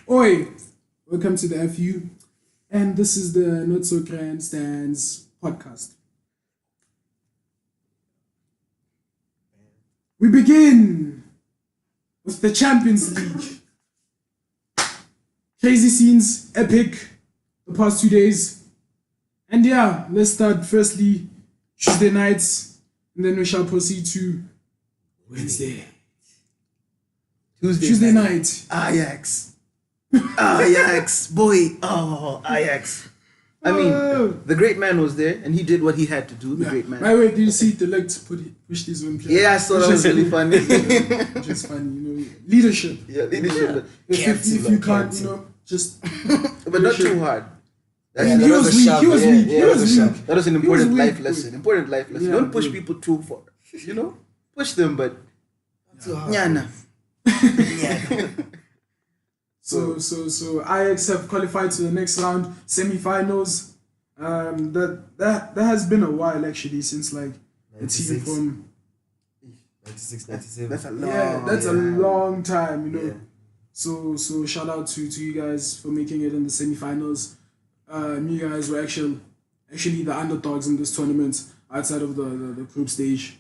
Oi, welcome to the FU, and this is the Not So Grandstands podcast. We begin with the Champions League. Crazy scenes, epic, the past 2 days. And yeah, let's start firstly Tuesday nights, and then we shall proceed to Wednesday. Tuesday night. Ajax, boy. Oh, Ajax. I mean, the great man was there, and he did what he had to do. The great man. By the way, did you see the leg push his own player? Yeah, I saw that was really funny. Just funny, leadership. Yeah, leadership. If you can't, just. But not too hard. He was weak. That was an important life lesson. Yeah, Don't push people too far. Push them, but too hard. Nyana. So Ajax have qualified to the next round, semi-finals. That has been a while actually since like the team 96. from 96, 97. that's a long time, Yeah. So shout out to you guys for making it in the semi-finals. You guys were actually the underdogs in this tournament outside of the group stage,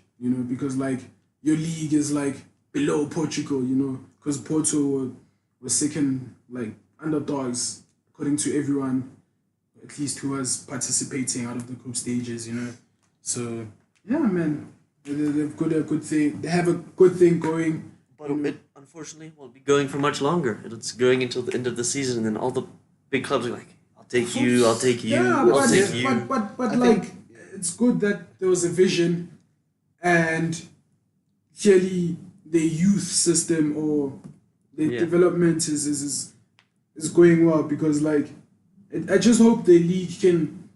because like your league is like below Portugal, because Porto were second like underdogs according to everyone, at least who was participating out of the group stages, So yeah, man, they've got a good thing. They have a good thing going. But it unfortunately won't be going for much longer. It's going until the end of the season, and then all the big clubs are like, I'll take you, I'll take you, Yeah, I'll take you. but like it's good that there was a vision, and clearly the youth system or the development is going well, because like I just hope the league can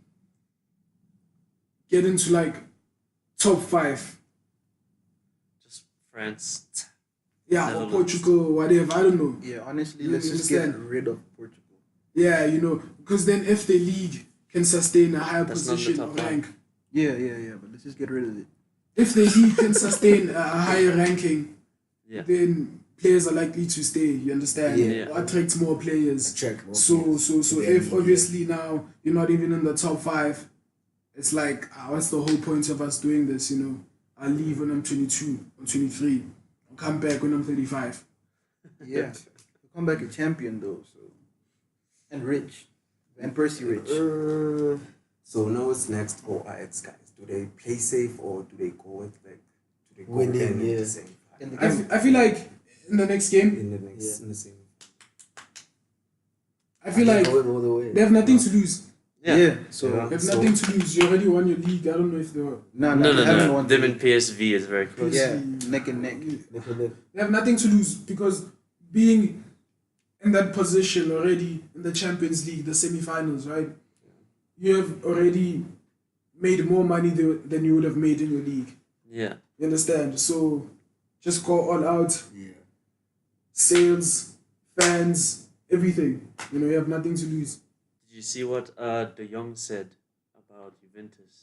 get into like top 5. Just France. Yeah, or Netherlands. Portugal, or whatever. I don't know. Yeah, honestly, You let's just understand? get rid of Portugal. Yeah, because then if the league can sustain a higher That's not the position top or rank, Yeah, but let's just get rid of it. if the league can sustain a higher ranking, Yeah. then players are likely to stay. You understand? Yeah. Or attract more players. Check. So Yeah, if yeah. obviously now you're not even in the top 5, it's like what's the whole point of us doing this? I'll leave when I'm 22 or 23. I'll come back when I'm 35. Yeah. We'll come back a champion though, so and rich. And Percy rich. So now what's next for Ajax guys? Do they play safe or do they go with do they go Winning, in yeah. the same In the I feel like in the next game, in the same? I feel like Going all the way. they have nothing to lose. Yeah. So Yeah. They have nothing to lose. You already won your league. I don't know if they were. no, No. they haven't won Them the- and PSV is very close. Yeah, neck and neck. They have nothing to lose, because being in that position already in the Champions League, the semi-finals, right? You have already made more money than you would have made in your league. Yeah. You understand? So just go all out. Yeah. Sales, fans, everything. You have nothing to lose. Did you see what De Jong said about Juventus?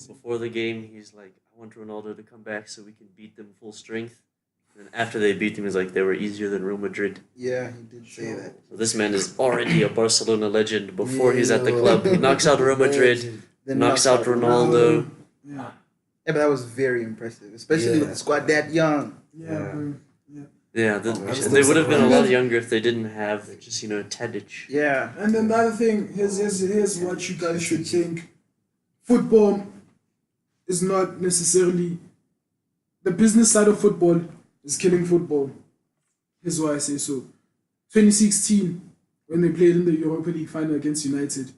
Before the game, he's like, I want Ronaldo to come back so we can beat them full strength. And after they beat them, he's like, they were easier than Real Madrid. Yeah, he did say that. So this man is already a Barcelona legend before he's at the club. He knocks out Real Madrid, Then knocks out Ronaldo. Yeah. Yeah, but that was very impressive, especially Yeah. with the squad that young. Yeah. bro. Yeah, was they would have been a still- lot younger if they didn't have just, Tadic. Yeah, And then the other thing, here's what you guys should think. Football is not necessarily the business side of football is killing football. Here's why I say so. 2016, when they played in the Europa League final against United,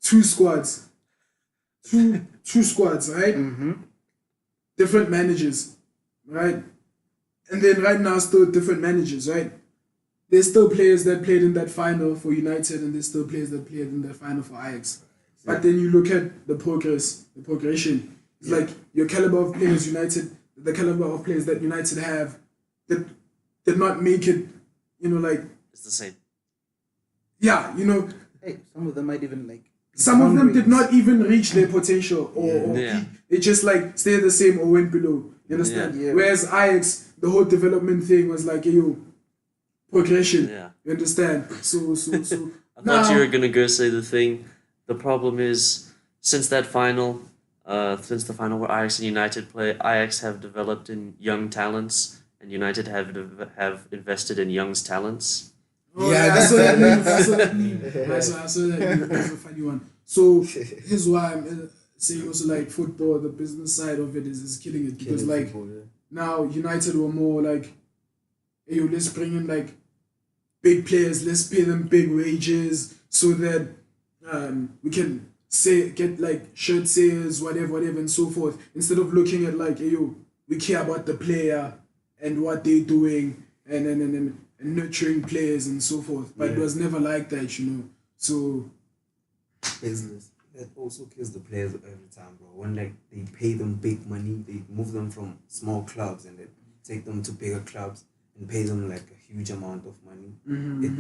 two squads, right? Different managers, right? And then right now, still different managers, right? There's still players that played in that final for United, and there's still players that played in that final for Ajax. But then you look at the progression. It's like your caliber of players the caliber of players that United have, that did not make it, like, It's the same. yeah, hey, some of them might even like. some of them did not even reach their potential or Yeah. peak. It just like stayed the same or went below. You understand? Yeah. Whereas Ajax, the whole development thing was like, yo, progression. Yeah. You understand? So I thought you were gonna go say the thing. The problem is since the final where Ajax and United play, Ajax have developed in young talents, and United have invested in young's talents. Oh, Yeah, I saw that that's- meme. I saw that meme. I saw that meme. That's a funny one. So here's why I'm saying also like football, the business side of it is killing it because like now United were more like, hey, yo, let's bring in like big players, let's pay them big wages so that we can get like shirt sales, whatever, and so forth. Instead of looking at like, hey, yo, we care about the player and what they're doing and nurturing players and so forth. But it was never like that, you know. So business. That also kills the players every time, bro. When like they pay them big money, they move them from small clubs and then take them to bigger clubs and pay them like a huge amount of money.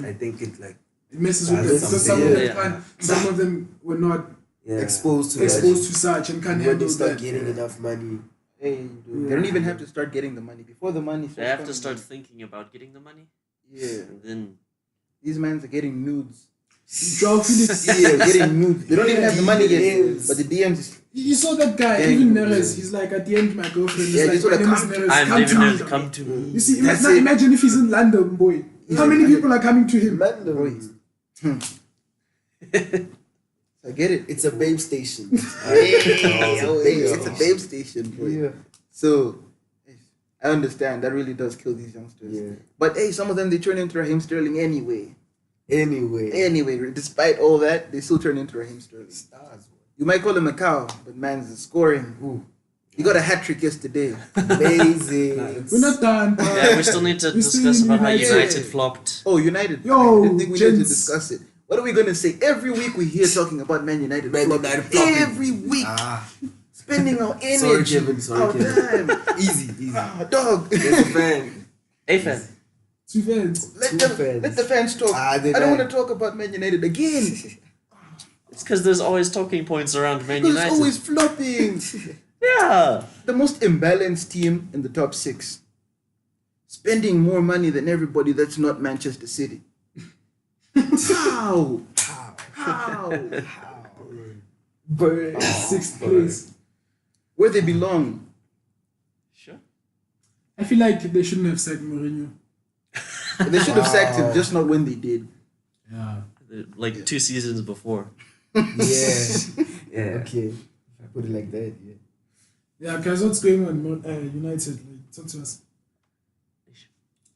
I think it like it messes with them That's because something, some of them were not exposed to exposed to such and can't When handle they start that. getting enough money, Hey, dude, they don't even have to start getting the money before the money. They have to start thinking about getting the money, Yeah, and then these mans are getting nudes. Joao Felix, Yeah, getting nudes. They don't even have the money yet, but the DMs is. you saw that guy, Yeah, even yeah. Neres. He's like, at the end, my girlfriend is Yeah, like, this what my I name is come- Neres, I'm come living to in me. come to me. You see, That's now it. imagine if he's in London, boy. How many people are coming to him? man, Boys. I get it. it's a babe station. It's a babe station, boy. Yeah. So, I understand. That really does kill these youngsters. Yeah. But hey, some of them, they turn into Raheem Sterling anyway. Anyway, Despite all that, they still turn into Raheem Sterling. stars. You might call him a cow, but man's scoring. Ooh, He got a hat trick yesterday. amazing. We're not done. Yeah, we still need to We still discuss need about how United. United flopped. Oh, United. Yo, I didn't think we need to gents. discuss it. What are we going to say? Every week we hear talking about Man United. Man flopping. United flopping. Every week. Spending our energy. Sorry, Kevin. Sorry, our Kevin. time. Easy. Dog. There's a fan. A fan. Two fans. Let the fans talk. I they don't like- want to talk about Man United again. It's because there's always talking points around Man Because United. it's always flopping. Yeah. The most imbalanced team in the top 6. Spending more money than everybody that's not Manchester City. How? Bird. Sixth place. Where they belong. Sure. I feel like they shouldn't have sacked Mourinho. They should have sacked him, just not when they did. Yeah. Like 2 seasons before. Yeah. Okay. If I put it like that, yeah. Yeah, guys, what's going on, United? Like, talk to us.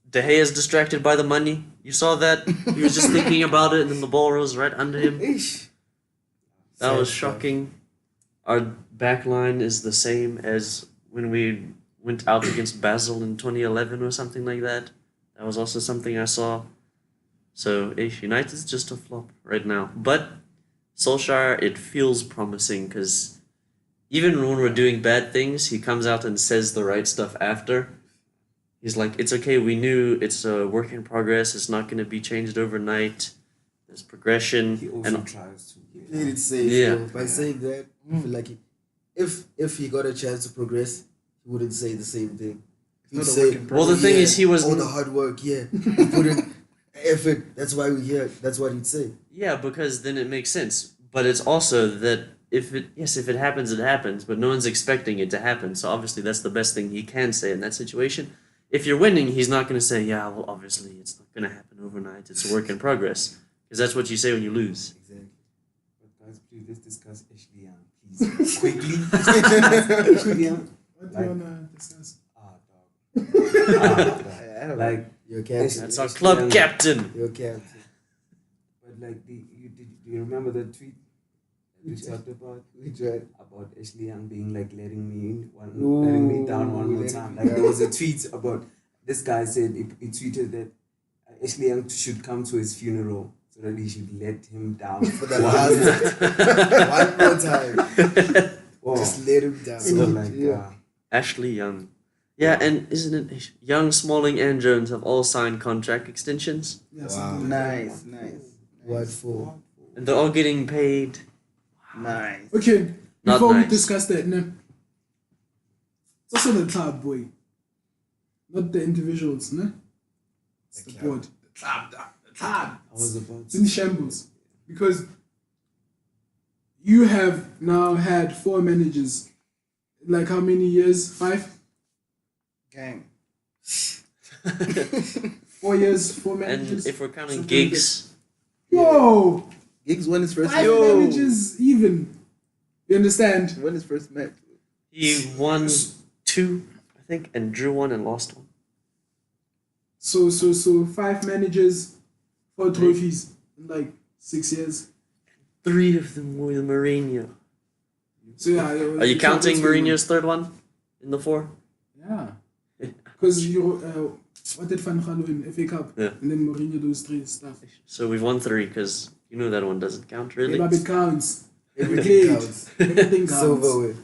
De Gea is distracted by the money. You saw that? He was just thinking about it, and then the ball rose right under him. Ish. That was Sad shocking. Our back line is the same as when we went out against Basel in 2011 or something like that. That was also something I saw. So, United's just a flop right now. But Solskjaer, it feels promising because even when we're doing bad things, he comes out and says the right stuff after. He's like, it's okay, we knew it's a work in progress, it's not going to be changed overnight. There's progression. he also tries to. Played it safe. Yeah. So by saying that, I feel like if he got a chance to progress, he wouldn't say the same thing. He'd not a say, work in Well, the thing is, he was... all the hard work. Yeah, he put in effort. That's why we're here. That's what he'd say. Yeah, because then it makes sense. But it's also that if it happens, it happens. But no one's expecting it to happen. So obviously that's the best thing he can say in that situation. If you're winning, he's not going to say, yeah, well, obviously it's not going to happen overnight. It's a work in progress. Because that's what you say when you lose. Exactly. But guys, please let's discuss Ashley Young, please. Quickly. Ashley Young. What do you want to discuss? Dog. I don't Like, You're a captain. That's our club captain. You're a captain. but like, do you remember the tweet that we talked about? We tried. About Ashley Young being like letting me Ooh, letting me down one more letting time. me Like there was a tweet about this guy said he tweeted that Ashley Young should come to his funeral so that he should let him down For the last one more time. Whoa. Just let him down. So like Yeah. Ashley Young. Yeah, and isn't it Young, Smalling, and Jones have all signed contract extensions? Yeah, Wow. something like Nice, nice. What for? And they're all getting paid. Nice. that. Okay, Not before we nice. discuss that, no. It's also the club, boy. Not the individuals, no? It's the The club. board. It's hard. I was about It's in shambles. Because you have now had 4 managers. Like how many years? 5? Gang. 4 years, 4 And managers. if we're counting Something gigs, Yo! Giggs won his first 5 managers even. You understand? Won his first match. he won 2, I think, and drew 1 and lost 1. So 5 managers, 4 trophies in like 6 years. 3 of them were Mourinho. So yeah. Are you counting Mourinho's third one in the 4? Yeah. Because you what did Van Gaal win? FA Cup. Yeah. And then Mourinho those 3 stuff. So we've won 3 because you know that one doesn't count really. Yeah, but it counts. Everything counts. Everything counts. Silver with. I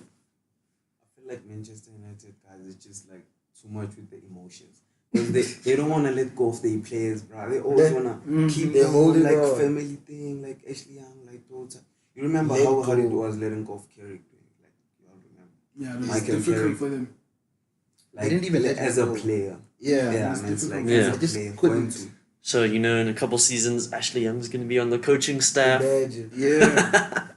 feel like Manchester United guys is just like too much with the emotions. Because they don't want to let go of their players, bro. They always want to keep They the hold whole it like on. family thing, like Ashley Young, like those. You remember Let how hard go. it was letting go of Carrick? Like you all remember. Yeah, it's Michael difficult Carrick. for them. Like didn't even let as him a go. player. Yeah. Yeah, it's and it's like difficult. Yeah. as a Just player couldn't. going to. So you know in a couple seasons Ashley Young's going to be on the coaching staff. Imagine. Yeah.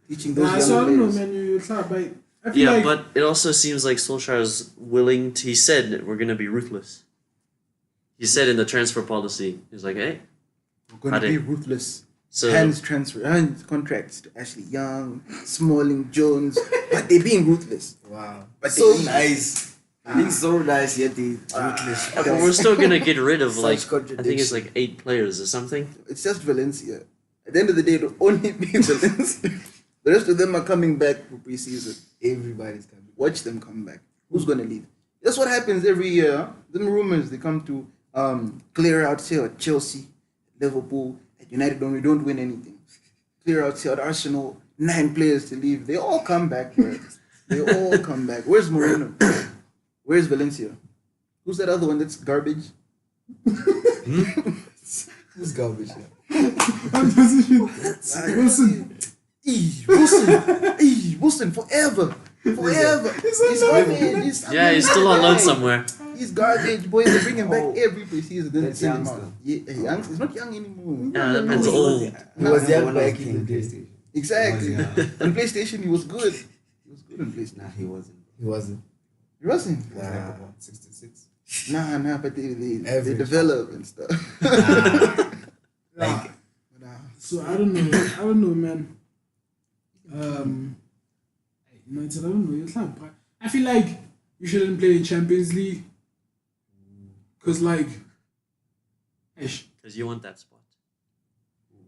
Teaching those Nah, young so I don't know, players. man. You try, but I feel Yeah, like but it also seems like Solskjaer's willing to, he said we're going to be ruthless. He said in the transfer policy, he's like, hey, We're going to Ade. be ruthless. so Hands contracts to Ashley Young, Smalling, Jones, but they're being ruthless. Wow. But So they- nice. Being so nice, yet they ruthless. but we're still going to get rid of Such like, I think contradiction. it's like 8 players or something. It's just Valencia. At the end of the day, it'll only be Valencia. The rest of them are coming back for preseason. Everybody's coming. Watch them come back. Who's gonna leave? That's what happens every year. Them rumors they come to clear out here at Chelsea, Liverpool, at United when we don't win anything. Clear out here at Arsenal, 9 players to leave. They all come back, bro. They all come back. Where's Moreno? Where's Valencia? Who's that other one that's garbage? Who's garbage? Yeah. Wilson. Wilson, forever. Forever. He's garbage. Yeah, he's still on loan somewhere. He's garbage, boy. They bring him back Oh, every preseason. Then that's send him youngster. out. Yeah, young. He's not young anymore. Yeah, that man's He old. He was young when I back playing in the day. PlayStation. Exactly. Oh, yeah. On PlayStation, he was good. He was good on PlayStation. Nah, he wasn't. He wasn't. He wasn't. He was like about 66. Nah, but they Average. develop and stuff. Yeah. So I don't know, man. United, I don't know. It's not. I feel like you shouldn't play in Champions League. Cause like, ish. Because you want that spot.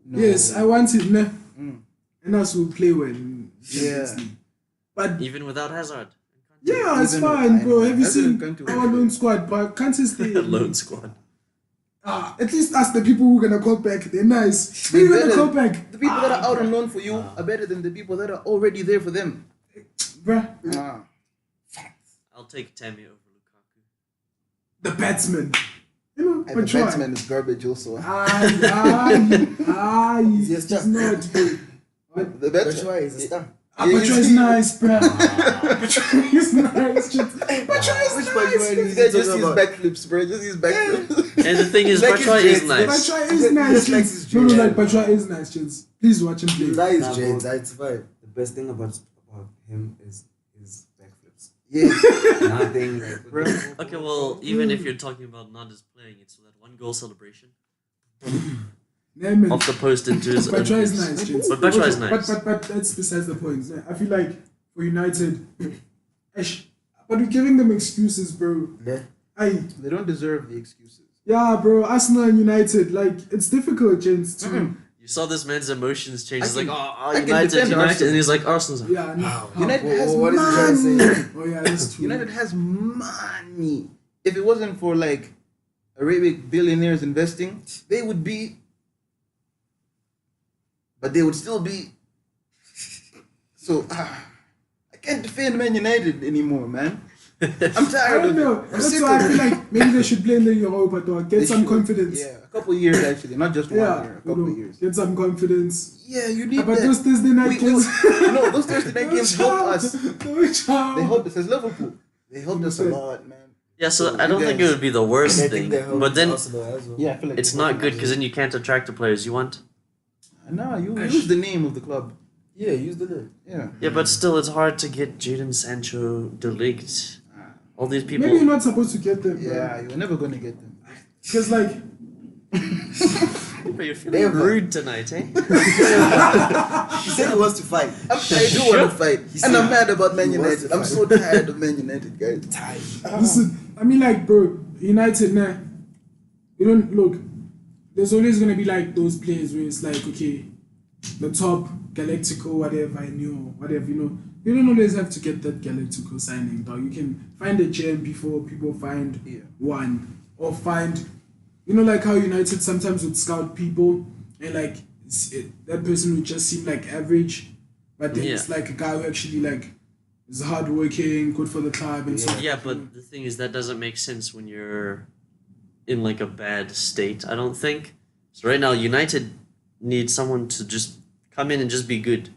No. Yes, I want it, nah. Mm. And us will play well in Champions Yeah. League. But Even without Hazard. yeah, it's Even fine, with- bro. I Have you know. seen Hazard can't do our it. lone squad? But can't you stay? Lone squad. At least ask the people who are gonna call back. They're nice. Who are you They're gonna better. call back? The people that are out on loan for you are better than the people that are already there for them. Bruh, I'll take Tammy over Lukaku. the batsman. You know, And but the try. batsman is garbage also. He's Yes, just sir. not. The That's batsman. why he's a star. Patra is nice, bruh. Patra is nice. Patra is Which nice. Patra This is guy he just talking sees about? backflips, bro. Just sees backflips. And the thing is, Like Batshuayi his is dreads. nice. Patra is nice. Just like Chins. his No, dreads. like Patra is nice, Chins. Please watch him play. Nice, Nah, James. bro. It's fine. The best thing about him is his backflips. Yeah. Nothing like. Bro. Okay, well, even if you're talking about not just playing, it's that 1 goal celebration Yeah, man. off the post into his. Patra is nice, Chins. But Patra is nice. But that's besides the point. I feel like for United, but we're giving them excuses, bro. Yeah. They don't deserve the excuses. Yeah, bro. Arsenal and United, like it's difficult, gents. To You saw this man's emotions change. I He's like, can- oh, I can United, defend United. Arsenal. And he's like, Arsenal's like, yeah, no. Wow. United has What is he trying to money. say? Oh yeah, that's true. United has money. If it wasn't for like Arabic billionaires investing, they would be. But they would still be. So I can't defend Man United anymore, man. I'm I tired don't of know. it. I'm That's sick why of I feel it. like maybe they should play in the Europa tour. Get They some should. confidence. Yeah, a couple of years actually, not just 1 Yeah, year, a you couple know, of years. get some confidence. Yeah, you need But that. those Thursday night games, No, those Thursday night games helped us. They helped us as Liverpool. They helped us a lot, man. Yeah, so I you don't think it guys- would be the worst And I thing, think they're but then Arsenal as well. Yeah, I feel like it's they're not helping good us. because then you can't attract the players you want. Nah, you use the name of the club. Yeah, use the name. Yeah. Yeah, but still, it's hard to get Jadon Sancho, De Ligt, all these people. Maybe you're not supposed to get them. Yeah, you're never gonna get them. Because like, But you're feeling Never. rude tonight, eh? He said he wants to fight. I do want to fight, He and said I'm mad about Man he wants United. to I'm fight. so tired of Man United, guys. listen, I mean, like, bro, United, nah, you don't look. There's always gonna be like those players where it's like, okay, the top Galactico, whatever, I knew, whatever, you know. You don't always have to get that Galactico signing, dog. You can find a gem before people find one, or find, you know, like how United sometimes would scout people and like that person would just seem like average, but then it's like a guy who actually like is hardworking, good for the club, and so on. Yeah, but the thing is that doesn't make sense when you're in like a bad state. I don't think. So right now, United need someone to just come in and just be good.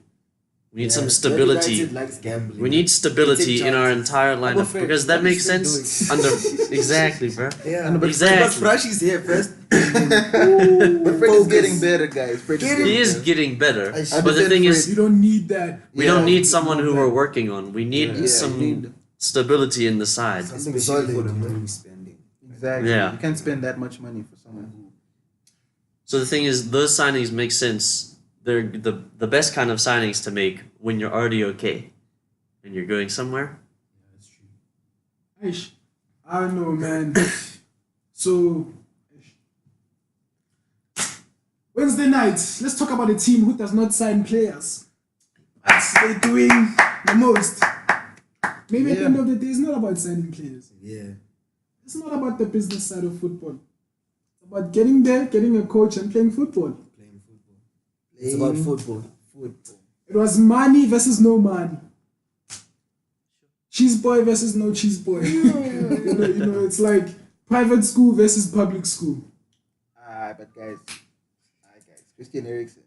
We need some stability. United likes gambling. We need stability in our entire But lineup fair, because that what makes is he sense. doing? Under exactly, bro. Yeah, but Exactly. But Frashi's here first. But Fred is getting better, guys. Fred is Get him. He getting is better. getting better, I but the thing is, You don't need that. we Yeah. don't need someone who we're working on. We need Yeah, some you need- stability in the side. Something Especially for solid, the you know. money we're spending. Exactly. Yeah. You can't spend that much money for someone who. So the thing is, those signings make sense. They're the best kind of signings to make when you're already okay and you're going somewhere. Aish, I don't know, man. So, Wednesday night, let's talk about a team who does not sign players. They're doing the most. Maybe at the end of the day, it's not about signing players. Yeah. It's not about the business side of football. It's about getting there, getting a coach, and playing football. Playing football. It's about football. It was money versus no money. Cheese boy versus no cheese boy. you know, it's like private school versus public school. But guys, Christian Eriksen.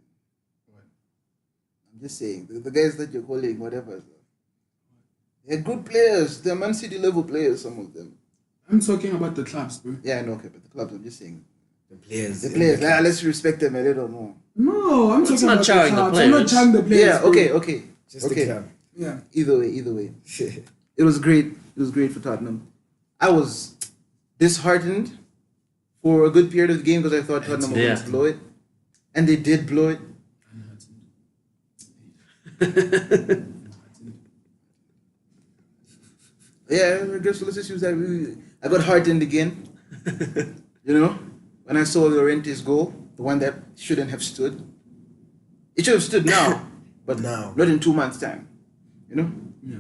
I'm just saying, the guys that you're calling, whatever, they're good players. They're Man City level players, some of them. I'm talking about the clubs, bro. Yeah, I know, okay, but the clubs, I'm just saying. The players. The players, let's respect them a little more. No, I'm talking not about chowing the clubs. I'm not players. chowing the players. Yeah, bro. okay. Just Okay. the club. Yeah. Either way. It was great. It was great for Tottenham. I was disheartened for a good period of the game because I thought Tottenham were going to blow it. And they did blow it. Yeah, I guess let's just use that. I got heartened again. You know, when I saw Llorente's goal, the one that shouldn't have stood. It should have stood now, but Now. not in 2 months' time. You know? Yeah.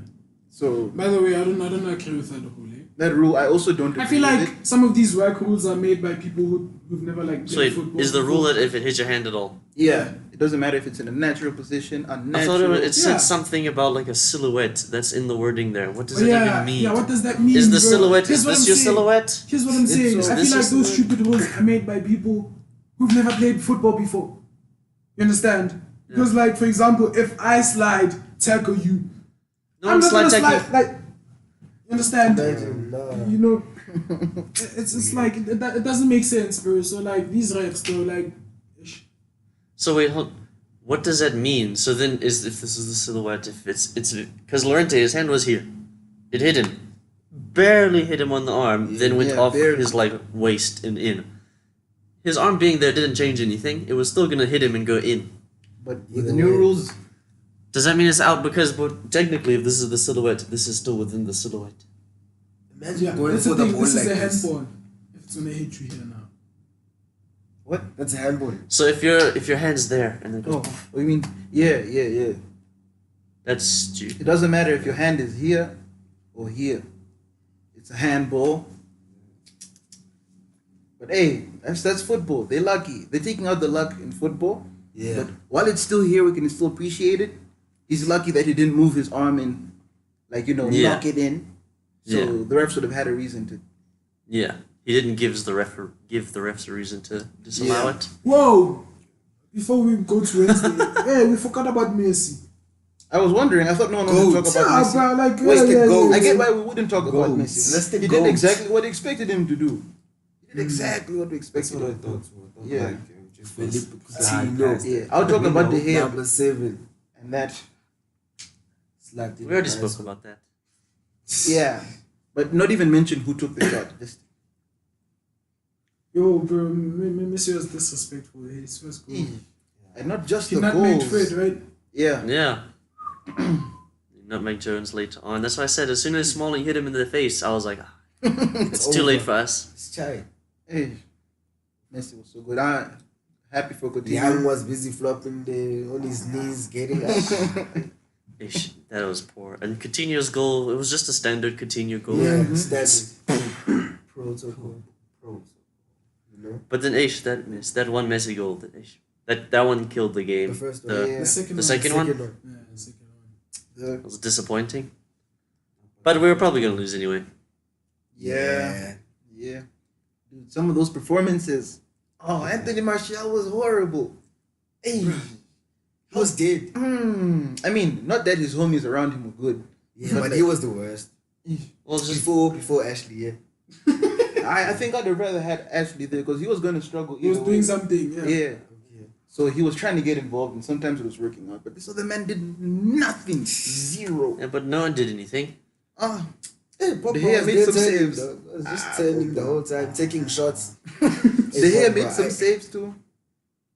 So By the way, I don't agree with that whole. that rule, I also don't agree I feel with like it. some of these work rules are made by people who've never like So played wait, football. is the rule before. that if it hits your hand at all? Yeah, it doesn't matter if it's in a natural position, I unnatural. thought it said Yeah. something about like a silhouette that's in the wording there. What does Oh, it yeah, even mean? yeah. What does that mean? Is the bro? silhouette? Here's Is what this I'm your saying. silhouette? Here's what I'm saying. so- I this feel like is those the- stupid rules are made by people who've never played football before. You understand? Because, like, for example, if I slide, tackle you, No I'm one not slide gonna tackle. slide. Like, you understand? Imagine, nah. You know, it's like it doesn't make sense, bro. So like these refs, though, like, So wait, hold. What does that mean? So then, if this is the silhouette, if it's because Lorente, his hand was here, it hit him, barely hit him on the arm, then went Yeah, off barely. his like waist and in. His arm being there didn't change anything. It was still gonna hit him and go in. But with Either the new way. rules, Does that mean it's out? Because but technically, if this is the silhouette, this is still within the silhouette. Imagine yeah, going that's for the the thing. ball This like is a this. handball. If it's gonna hit you here now. what? That's a handball. So if your hand's there and then goes, Oh, you mean, yeah. that's stupid. It doesn't matter if your hand is here or here. It's a handball. But hey, that's football. They're lucky. They're taking out the luck in football. Yeah. But while it's still here, we can still appreciate it. He's lucky that he didn't move his arm and, like, you know, Yeah. knock it in. So Yeah. the refs would have had a reason to. Yeah, he didn't give the refs a reason to disallow Yeah. it. Whoa! Before we go to Wednesday, hey, we forgot about Messi. I was wondering. I thought no one wanted to talk about Yeah, Messi. bro, like, I get why we wouldn't talk about Goats. Messi. Let's take He did goats. exactly what we expected him to do. He did exactly what we That's expected what I him to thought. do. So I thought Yeah. just Felipe slide Coutinho. past Yeah, it. I'll talk about De Gea Number 7. and that. Slapped in We already the spoke eyes. about that. Yeah, but not even mention who took the shot. Just Yo, bro, Messi was disrespectful. His first goal. and not just He the not made goals. Fred, right? Yeah, Yeah. Nutmeg Jones later on. That's why I said as soon as Smalling hit him in the face, I was like, it's too late for us. It's chai. hey, Messi was so good. I'm happy for The young Coutinho. was busy flopping there on his knees, getting up. Ish, that was poor. And Coutinho's goal, it was just a standard Coutinho goal. Yeah, Mhm. standard protocol. You know, But then Ish, that one Messi goal, that one killed the game. the first one. The, Yeah. The second the one. second one Yeah, the second one. it was disappointing. But we were probably gonna lose anyway. Yeah. Yeah, dude, some of those performances. Oh, Anthony Martial was horrible. Hey, He was dead. I mean, not that his homies around him were good. Yeah, But but like- he was the worst. Well, just Before Ashley, yeah. I think I'd have rather had Ashley there because he was going to struggle. He was either doing way. something, yeah. Yeah. So he was trying to get involved, and sometimes it was working out. But this other man did nothing, zero. yeah, but no one did anything. Ah, Hey, Pogba De Gea was made there some turning, saves. dog. I was just Ah, turning the Pogba. whole time, taking shots. De Gea Pogba, made some saves too.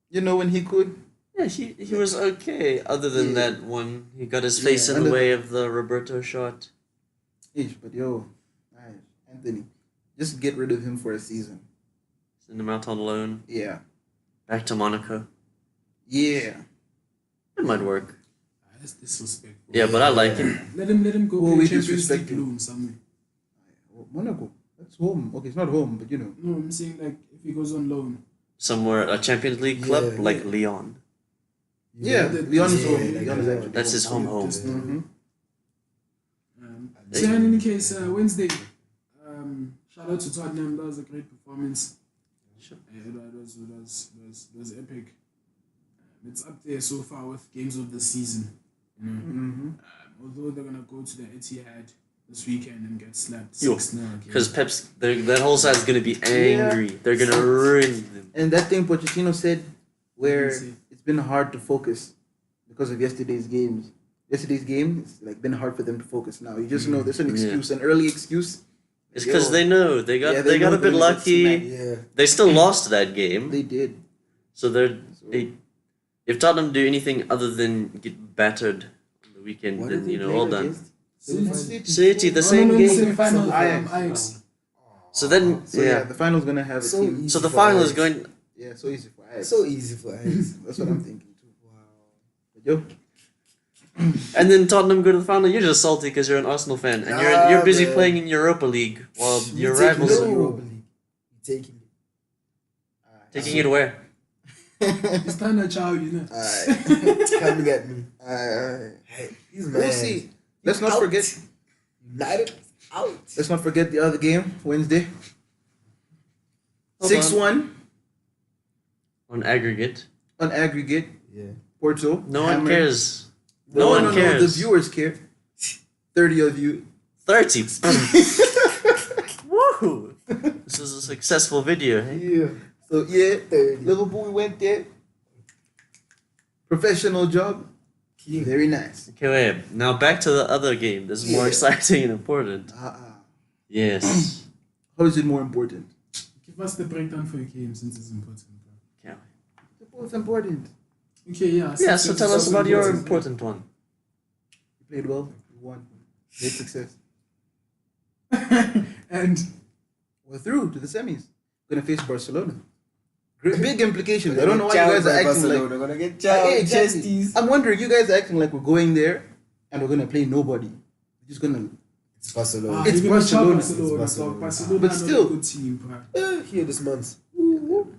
You know when he could. Yeah, he was okay. Other than Yeah. that one, he got his face in the under- way of the Roberto shot. But yo, Anthony, just get rid of him for a season. Send him out on loan, Yeah. back to Monaco. Yeah. It might work. That's disrespectful. Yeah, but I like him. Let him go Who play we Champions League disrespecting? loan somewhere. Monaco. That's home. Okay, it's not home, but you know. No, I'm saying like if he goes on loan. Somewhere, a Champions League club Yeah, like yeah. Lyon. Yeah, the- Leon is yeah, home. like Leon is that. actually That's his home home. Mm-hmm. So in any case, Wednesday, shout out to Tottenham. That was a great performance. Sure. It was epic. It's up there so far with games of the season. You know, Mm-hmm. although they're gonna go to the Etihad this weekend and get slapped Yo, 6-0 again. Because that whole side's gonna be angry. They're gonna ruin them. And that thing Pochettino said, where Let me see. it's been hard to focus because of yesterday's games. Yesterday's game, it's like been hard for them to focus now. You just know there's an excuse, an early excuse. It's because Yo, they know they got Yeah, they got know a bit they're gonna get lucky. smacked. Yeah. They still lost that game, They did. so if Tottenham do anything other than get battered on the weekend, What then did you they know, play all done. against? City, the same no, game. semi-final Ajax. Ajax. So then, So yeah, the final's gonna have a So team. easy So the for final is Ajax. going. Yeah, so easy for Ajax. So easy for Ajax. That's what I'm thinking too. But yo, And then Tottenham go to the final. You're just salty because you're an Arsenal fan, and Nah, you're busy man. playing in Europa League while You your taking rivals it are Europa League. You taking it. taking it where. It's time to chow, you know. Alright. Coming at me. Hey, he's mad. we'll see. Let's not Out. forget. United out. Let's not forget the other game Wednesday. Hold 6-1 On aggregate, on aggregate. Yeah. Porto. no one hammered. cares. No one No, the cares. viewers care. 30 of you. 30. Woohoo! This is a successful video. Hey? Yeah. So yeah, 30. Liverpool, we went there. Professional job. Very nice. Okay, wait. Now back to the other game. This is more Yeah. exciting and important. Yes. How is it more important? Give us the breakdown for your game since it's important. Bro. Can't They're both important. Okay, yeah. wait. Yeah, so tell us about your important one. You played well. You won. Great success. And We're through to the semis. Gonna face Barcelona. Big implications. I don't know why you guys are acting like. They're gonna get Yeah, chow. exactly. Chesties. I'm wondering, you guys are acting like we're going there and we're gonna play nobody. We're just gonna. It's Barcelona. It's you're gonna chow Barcelona. Barcelona. It's dog. Barcelona. Barcelona But are not still- a good team, bro. Here this month.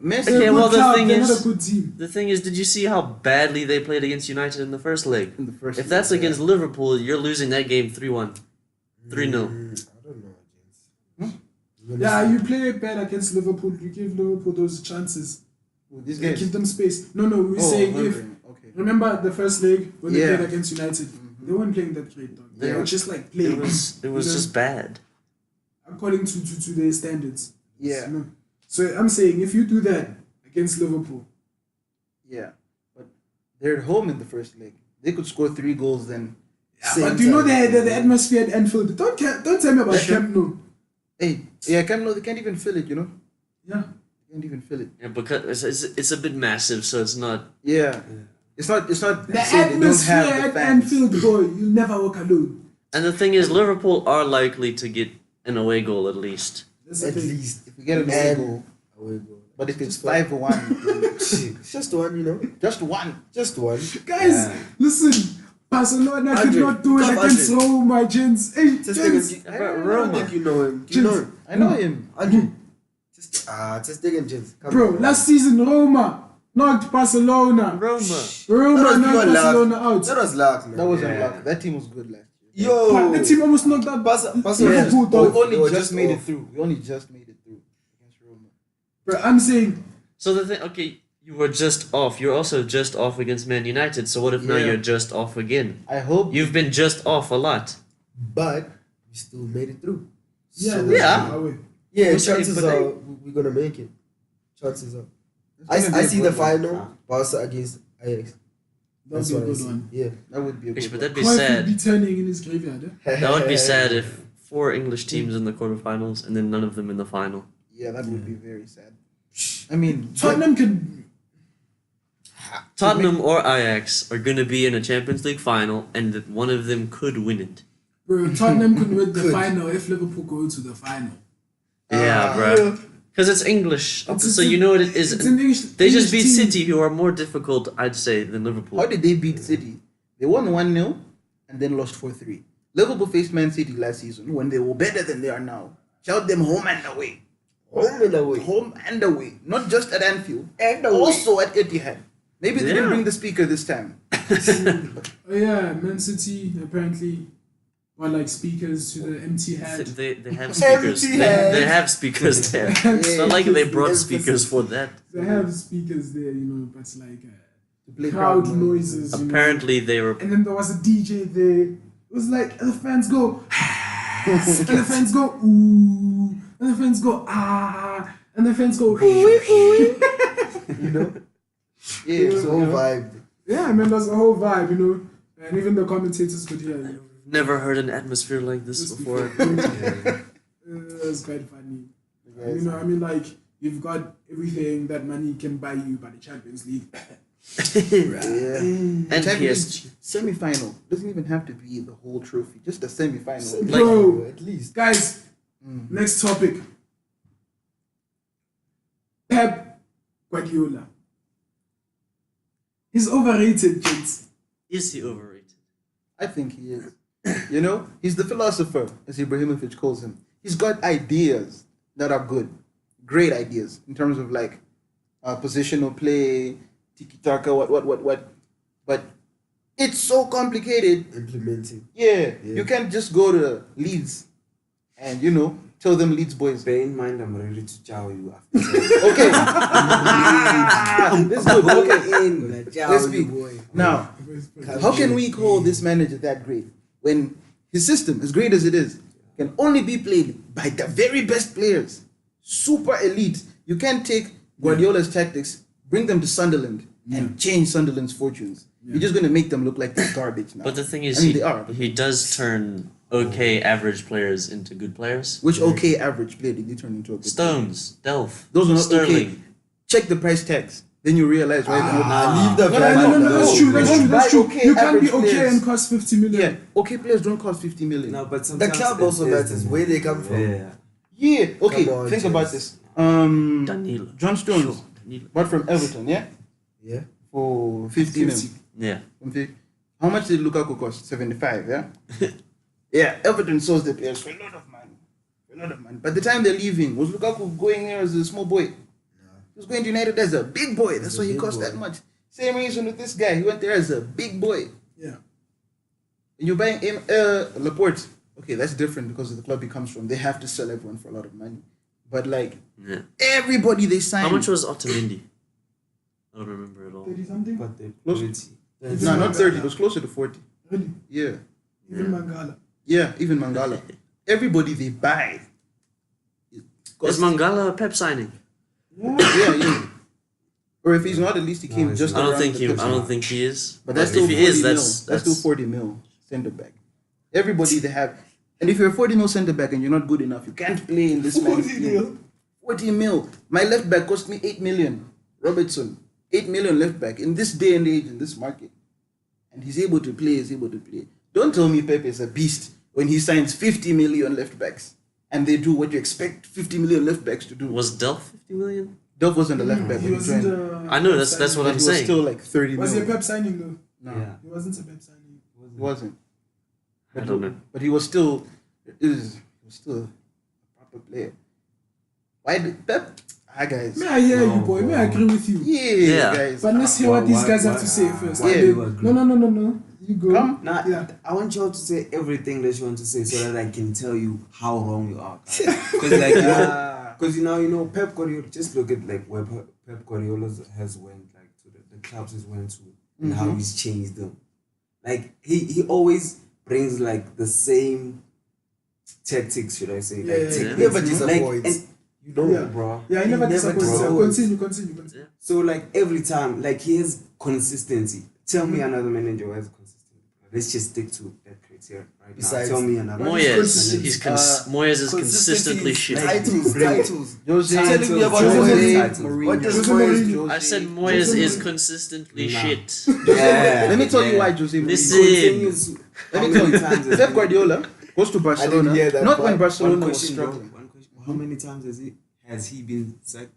Messi. Okay, They're a well, good the club, thing they're is- not a good team. The thing is, did you see how badly they played against United in the first leg? In the first. If that's against Liverpool, you're losing that game 3-1. 3-0. I don't know, James. Yeah, you play bad against Liverpool. You give Liverpool those chances. these You guys. give them space. No, we Oh, say if. wondering. Okay. Remember the first leg when they Yeah. played against United? They weren't playing that great, dog. They Yeah. were just like playing. It was You know, just bad. according to their standards. Yeah. You know? So I'm saying if you do that against Liverpool, Yeah, but they're at home in the first leg. They could score 3 goals then. but you know the atmosphere at Anfield. Don't tell me about Camp Nou. Hey, yeah, Camp Nou, they can't even feel it, you know? Yeah. They can't even feel it. Yeah, because it's a bit massive, so it's not. Yeah. It's not The say they don't atmosphere have the at fans. Anfield, boy, you'll never walk alone. And the thing is, Liverpool are likely to get an away goal at least. That's the At thing. least. If we get an away goal. Away goal. But if it's Just one. 5-1, It's just one, you know. just one. Just one. Guys, listen. Barcelona could Andre, not do it come, against Andre. Roma, gents. Hey, Just gents. take About I Roma. don't think you know him. You know Gents. him. I know him. Andre. Just take him, James. Come Bro, on. last season Roma knocked Barcelona. Roma. That Roma was knocked pure luck. Barcelona out. That was luck, man. That wasn't Yeah. luck. That team was good last year. Yo. The team almost knocked out Barcelona. Liverpool, But we dog. They only were just just made it off. through. We only just made it through against Roma. Bro, I'm saying, So the thing, okay, you were just off. You're also just off against Man United. So what if now Yeah. you're just off again? I hope You've been just off a lot. But we still made it through. yeah, So, that's Yeah. our way. Yeah, We'll say, chances but are we're gonna make it. Chances are. It's gonna I be a see the good one. final Barca against Ajax. That'd That's be a what I good see. one. Yeah. That would be a Ish, good but one. that'd be Cruyff would sad. be turning in his graveyard. Eh? That would be sad if 4 English teams in the quarterfinals and then none of them in the final. Yeah, that would be very sad. I mean, Tottenham could. Tottenham or Ajax are going to be in a Champions League final, and that one of them could win it. Bro, Tottenham could win the Could. final if Liverpool go to the final. Yeah, bro. Because it's English, It's- so it's you a- know what it is. It's an English. They just beat English team. City, who are more difficult, I'd say, than Liverpool. how did they beat City? They won 1-0 and then lost 4-3. Liverpool faced Man City last season when they were better than they are now. Shout them home and away. Home and away. Home and away. Not just at Anfield. And away. Also at Etihad. Maybe they didn't Yeah. bring the speaker this time. Oh yeah, Man City apparently were like speakers to the empty head. They have speakers. Empty They head. have speakers there. It's not like they brought speakers for that. They have speakers there, you know, but like To play crowd noises. You know. Apparently, they were. And then there was a DJ there. It was like the fans go, and the fans go ooh, and the fans go ah, and the fans go You know? Yeah, It's so whole vibe. yeah, man, that's the whole vibe, you know. And even the commentators could hear it. Never heard an atmosphere like this This before. It's quite funny. You know, I mean, like you've got everything that money can buy you by the Champions League. Yeah. And PSG. semi-final doesn't even have to be the whole trophy, just a semi-final. Like- Bro, At least. guys, next topic. Pep Guardiola. He's overrated, kids. Is he overrated? I think he is. You know, he's the philosopher, as Ibrahimovic calls him. He's got ideas that are good, great ideas in terms of like positional play, tiki taka, what. But it's so complicated. Implementing. Yeah, Yeah. you can't just go to Leeds and tell them Leeds boys. Bear in mind, I'm ready to chow you after. Okay, this is good. Okay, In. let's speak. Now, how can we call this manager that great when his system, as great as it is, can only be played by the very best players, super elite? You can't take Guardiola's tactics, bring them to Sunderland, and change Sunderland's fortunes. You're just going to make them look like they're garbage now. But the thing is, I mean, they are. he does turn okay average players into good players. Which okay average player did he turn into a good player? Stones, Delph, Those are not Sterling. okay. Check the price tags. Then you realize, right? Leave the No, that's true, that's true, that's true. Okay, You can't be average okay players. and cost 50 million. Yeah, okay players don't cost 50 million. No, but The sometimes club it also is matters, the- where they come from. Yeah. Yeah, okay, Come on, think James. about this. Danilo. John Stones, Sure, Danilo. bought from Everton, yeah? Yeah. For 50 million. 50. Yeah. How much did Lukaku cost? 75, yeah? Yeah, Everton sells the players for a lot of money. A lot of money. By the time they're leaving, was Lukaku going there as a small boy? He was going to United as a big boy. That's As a why he big cost boy. that much. Same reason with this guy. He went there as a big boy. Yeah. And you're buying Laporte. Okay, that's different because of the club he comes from. They have to sell everyone for a lot of money. But like Yeah. everybody they signed. How much was Otamendi? I don't remember at all. 30 something? But the Close. quality. No, not 30. It was closer to 40. Really? Yeah. Even Mangala. Yeah, even Mangala. Everybody they buy. Is Mangala a Pep signing? Yeah. Or if he's not, at least he came he's just not. I don't around think the he. Pep I don't think he is. But that's still if 40 he is, mil. that's still 40 mil centre back. Everybody they have. And if you're a 40 mil centre back and you're not good enough, you can't play in this man's 40 team. mil? 40 mil. My left back cost me 8 million. Robertson. 8 million left back in this day and age, in this market. And he's able to play, Don't tell me Pep is a beast when he signs 50 million left backs. And they do what you expect 50 million left backs to do. Was Delph 50 million? Delph wasn't a left back He when he wasn't joined. I know that's what But I'm he was saying. still like 30 Was he a mil. Pep signing though? No, Yeah. He wasn't a Pep signing. he wasn't. I don't know. But he was still a proper player. Why did Pep? Hi guys. May I hear No, you, boy? May I bro. agree with you? Yeah, Yeah. guys. But let's hear what these guys have why- to say first. why And do then- you agree? No. You go. Come. Nah, Yeah. I want you all to say everything that you want to say so that I can tell you how wrong you are. Because like you know, Pep Guardiola. Just look at like where Pep Guardiola has went like to the clubs he's went to and how he's changed them. Like he always brings like the same tactics, should I say? Yeah, Like yeah, techniques. Never Like, disappoints. and you know, Yeah. bro. Yeah, he never disappoints. bro. Continue. So like every time, like he has consistency. Tell me another manager who has consistency. Let's just stick to that criteria right Besides- now. Tell me another. Moyes, manager. Moyes is consistently shit. Titles. Jose, Telling me about Jose, Jose, Mourinho. What does Jose Moyes Mourinho. do? I said Jose Moyes is Mourinho. consistently Nah. shit. Yeah. Let me tell you yeah. why Jose Mourinho. Listen. Continues. Let How me tell many you. times has Pep he- Guardiola goes to Barcelona. hear that Not part. when One Barcelona was question, bro. struggling. One question. How many times has he been sacked?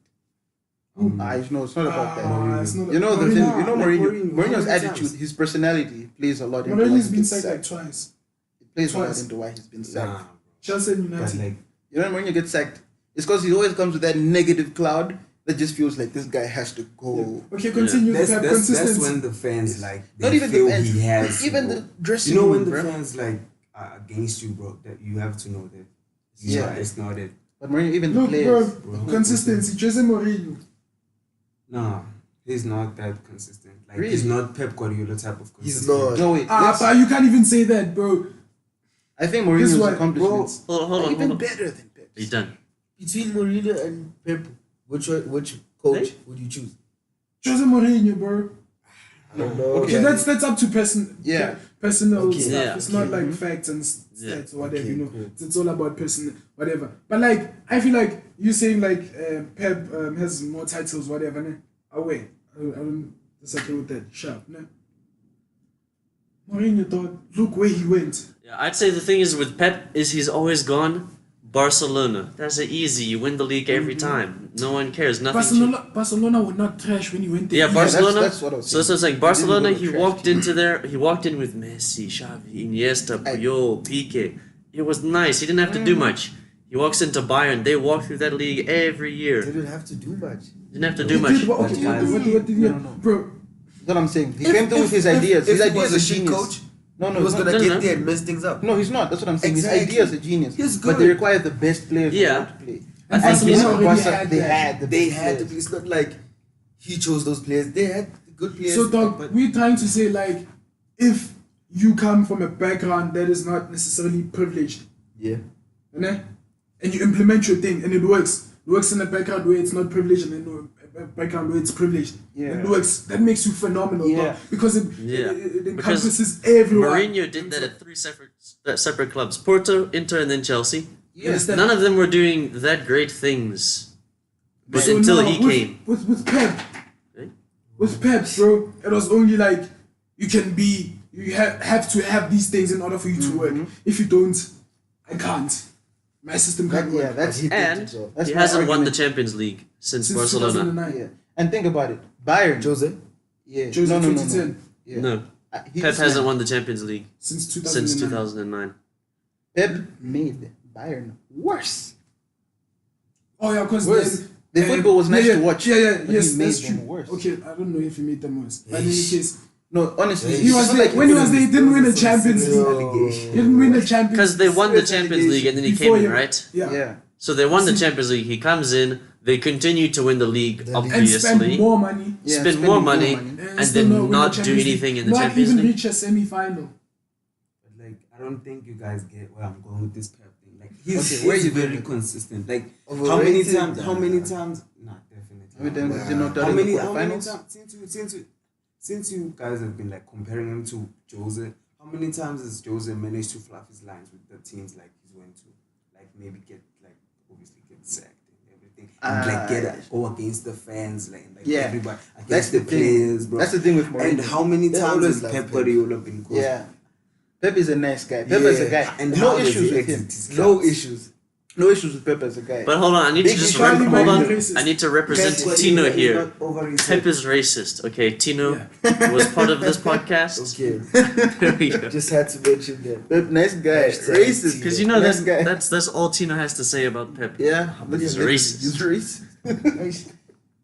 No, it's not about that. It's not You know the Mourinho. thing. You know Like Mourinho's Mourinho, how many attitude, times? his personality plays a lot into why Mourinho's he been gets sacked like sacked. twice. It plays a lot Twice. into why he's been Nah, sacked. bro. Chelsea and But United. like, You know when Mourinho gets sacked, it's because he always comes with that negative cloud that just feels like this guy has to go. Okay, continue. that's, Pep that's consistency. when the fans like they Not even feel the fans, he has. even bro. the dressing You know when room, the bro. fans like are against you, bro. That you have to know that. Yeah. It's not it. But Mourinho, even the Look, players. bro, consistency. Jose Mourinho. Nah, he's not that consistent. Like Really? he's not Pep Guardiola type of He's consistent. not. No wait, But you can't even say that, bro. I think Guess Mourinho's what, accomplishments Hold are on. even better than Pep's. Are you done? Between Mourinho and Pep, which coach Hey? would you choose? Jose Mourinho, bro. I don't know. Okay, that's up to Yeah. personal Okay, stuff. yeah, It's not okay. like facts and stats or whatever, Okay, you know. cool. It's all about personal, whatever. But like, I feel like you saying like Pep has more titles, whatever. Ne? Oh wait, I don't disagree with that. Sharp, ne? Mourinho thought, look where he went. Yeah, I'd say the thing is with Pep is he's always gone Barcelona. That's it, easy. You win the league every time. No one cares. Nothing. Barcelona would not trash when he went there. Yeah, Yeah, Barcelona. that's what I was So saying. it's like He Barcelona. didn't He go to trash walked team. into there. He walked in with Messi, Xavi, Iniesta, Puyol, Piqué. It was nice. He didn't have to do much. He walks into Bayern. They walk through that league every year. Didn't have to do much. Didn't have to He do did, much. but okay, what did he No, no. Bro, That's what I'm saying. He came through with his ideas. His If he ideas was are a shit genius. coach, No, he was no, gonna no, get no. there and mess things up. no, he's not. That's what I'm saying. Exactly. His ideas are genius. He's But good. they require the best players Yeah. to play. And And Barcelona he's already Barca, had they that. had the They best had to players. be. It's not like he chose those players. They had good players. so dog, but we're trying to say like, if you come from a background that is not necessarily privileged, yeah, né? And you implement your thing and it works in a background where it's not privileged and in a background where it's privileged. Yeah. It works. That makes you phenomenal, Yeah. dog, because it Yeah. it Because encompasses everyone. Mourinho did that at three separate clubs: Porto, Inter, and then Chelsea. You understand? None of them were doing that great things. But So until now, he with, came. with Pep, Eh? with Pep, bro, it was only like you have to have these things in order for you to work. If you don't, I can't. My system can't work. Yeah, that's he And picked it. That's he my hasn't won the argument. Champions League since Since Barcelona. 2009. Yeah. And think about it. Bayern. Jose. Yeah. Jose no, no, no, 2010. no. Yeah. No, He Pep just hasn't made- won the Champions League Since 2009. since 2009. Pep made Bayern worse. Oh yeah, because Worse. The football was nice to watch, Yeah, but yes, he made that's them true. worse. Okay, I don't know if he made them worse. But in any case, No, honestly, he was it's not there. like When he was couldn't- there, he didn't win a Those are Champions serious League. allegations. He didn't win a Champions Because they won the serious Champions League and then he before came in, him. right? Yeah. Yeah. So they won the Champions League. He comes in. They continue to win the league, The league. And spend obviously. more money. Yeah, Spend spending more money. And still then win the not do Champions League. anything in the not Champions even League. reach a semi-final. I don't think you guys get where I'm going with this Pep thing. Like he's, Okay, where he's you very going? consistent. Like how many Overrated? times? How many times? Nah, definitely. How many times has he Wow. knocked out How in the many? How many quarterfinals? times? Since you guys have been like comparing him to Jose, how many times has Jose managed to fluff his lines with the teams like he's went to, like maybe get like obviously get sacked and everything, and like go against the fans, like Yeah. everybody That's against the the thing. players, bro. That's the thing with Mourinho. And how many They times always has love Pep Pep. Guardiola been called? Yeah. Pep is a nice guy. Pep as a Yeah. guy. And No how does issues he with him. exit his No clubs? issues. No issues with Pep as a guy. But hold on, I need Big to just issue. Charlie might be hold on. racist. I need to represent Pep Tino Guardiola is here. not overrated. Pep is racist. Okay, Tino Yeah. was part of this podcast. Okay. There we go. Just had to mention that. Pep, nice guy. Hashtag Racist. Because you know Nice guy. that's all Tino has to say about Pep. Yeah, look He's at him. racist. He's racist.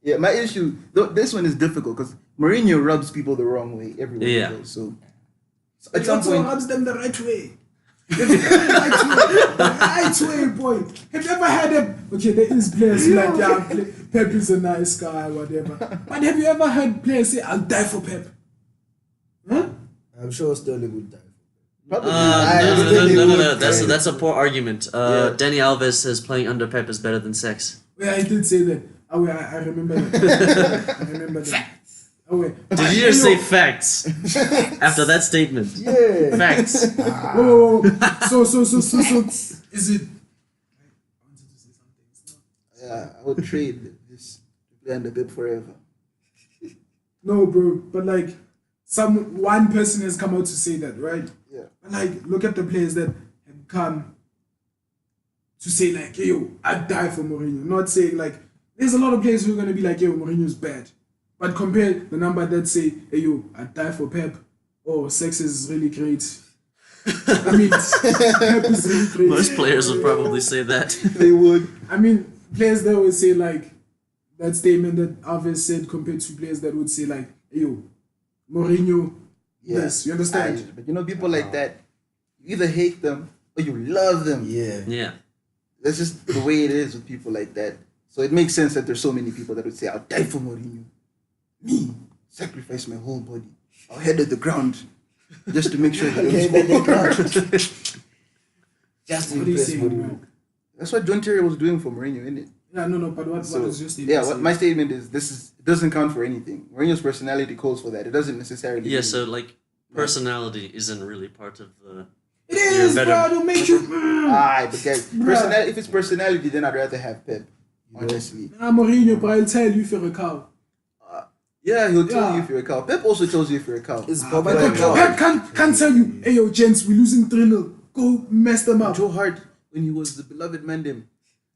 Yeah, my issue. This one is difficult because Mourinho rubs people the wrong way everywhere Yeah. he goes. So It at some also point, rubs them the right way. The right way, boy. Have you ever had a... Okay, there is players who like, yeah, Pep is a nice guy, whatever. But have you ever heard players say, I'll die for Pep? Huh? I'm sure Sterling would die. probably No. That's a poor argument. Yeah. Danny Alves says playing under Pep is better than sex. Yeah, I did say that. Oh, wait, I remember that. I remember that. Oh, wait. Did you just say facts after that statement? Yeah. Facts. Whoa. So, is it... I wanted to say something. Yeah, I would trade this to play under Pep forever. No, bro, but like, one person has come out to say that, right? Yeah. But like, look at the players that have come to say like, hey, yo, I'd die for Mourinho. Not saying like, there's a lot of players who are gonna be like, yo, Mourinho's bad. But compare the number that say, hey, yo, I'd die for Pep. Oh, sex is really great. I mean, Pep is really great. Most players would probably say that. They would. I mean, players that would say like that statement that Alves said compared to players that would say like, hey, yo, Mourinho, yes, you understand? But you know, people like that, you either hate them or you love them. Yeah. Yeah. That's just the way it is with people like that. So it makes sense that there's so many people that would say, I'll die for Mourinho. Me, sacrifice my whole body. I'll head at the ground just to make sure they don't score. Just to What are you impress saying, Mourinho. bro? That's what John Terry was doing for Mourinho, isn't it? Yeah, no, but what So, is your statement? yeah, what saying? my statement is it doesn't count for anything. Mourinho's personality calls for that. It doesn't necessarily. Yeah, mean- so like personality isn't really part of the It is, You're bro. better. It'll make you. But guys, if it's personality, then I'd rather have Pep. Honestly, Mourinho, bro, I'll tell you if you're a cow. yeah, he'll tell Yeah. you if you're a cow. Pep also tells you if you're a cow. It's But probably Pep can't tell you, hey, yo, gents, we're losing 3-0. Go mess them up. Joe Hart, when he was the beloved Mandem,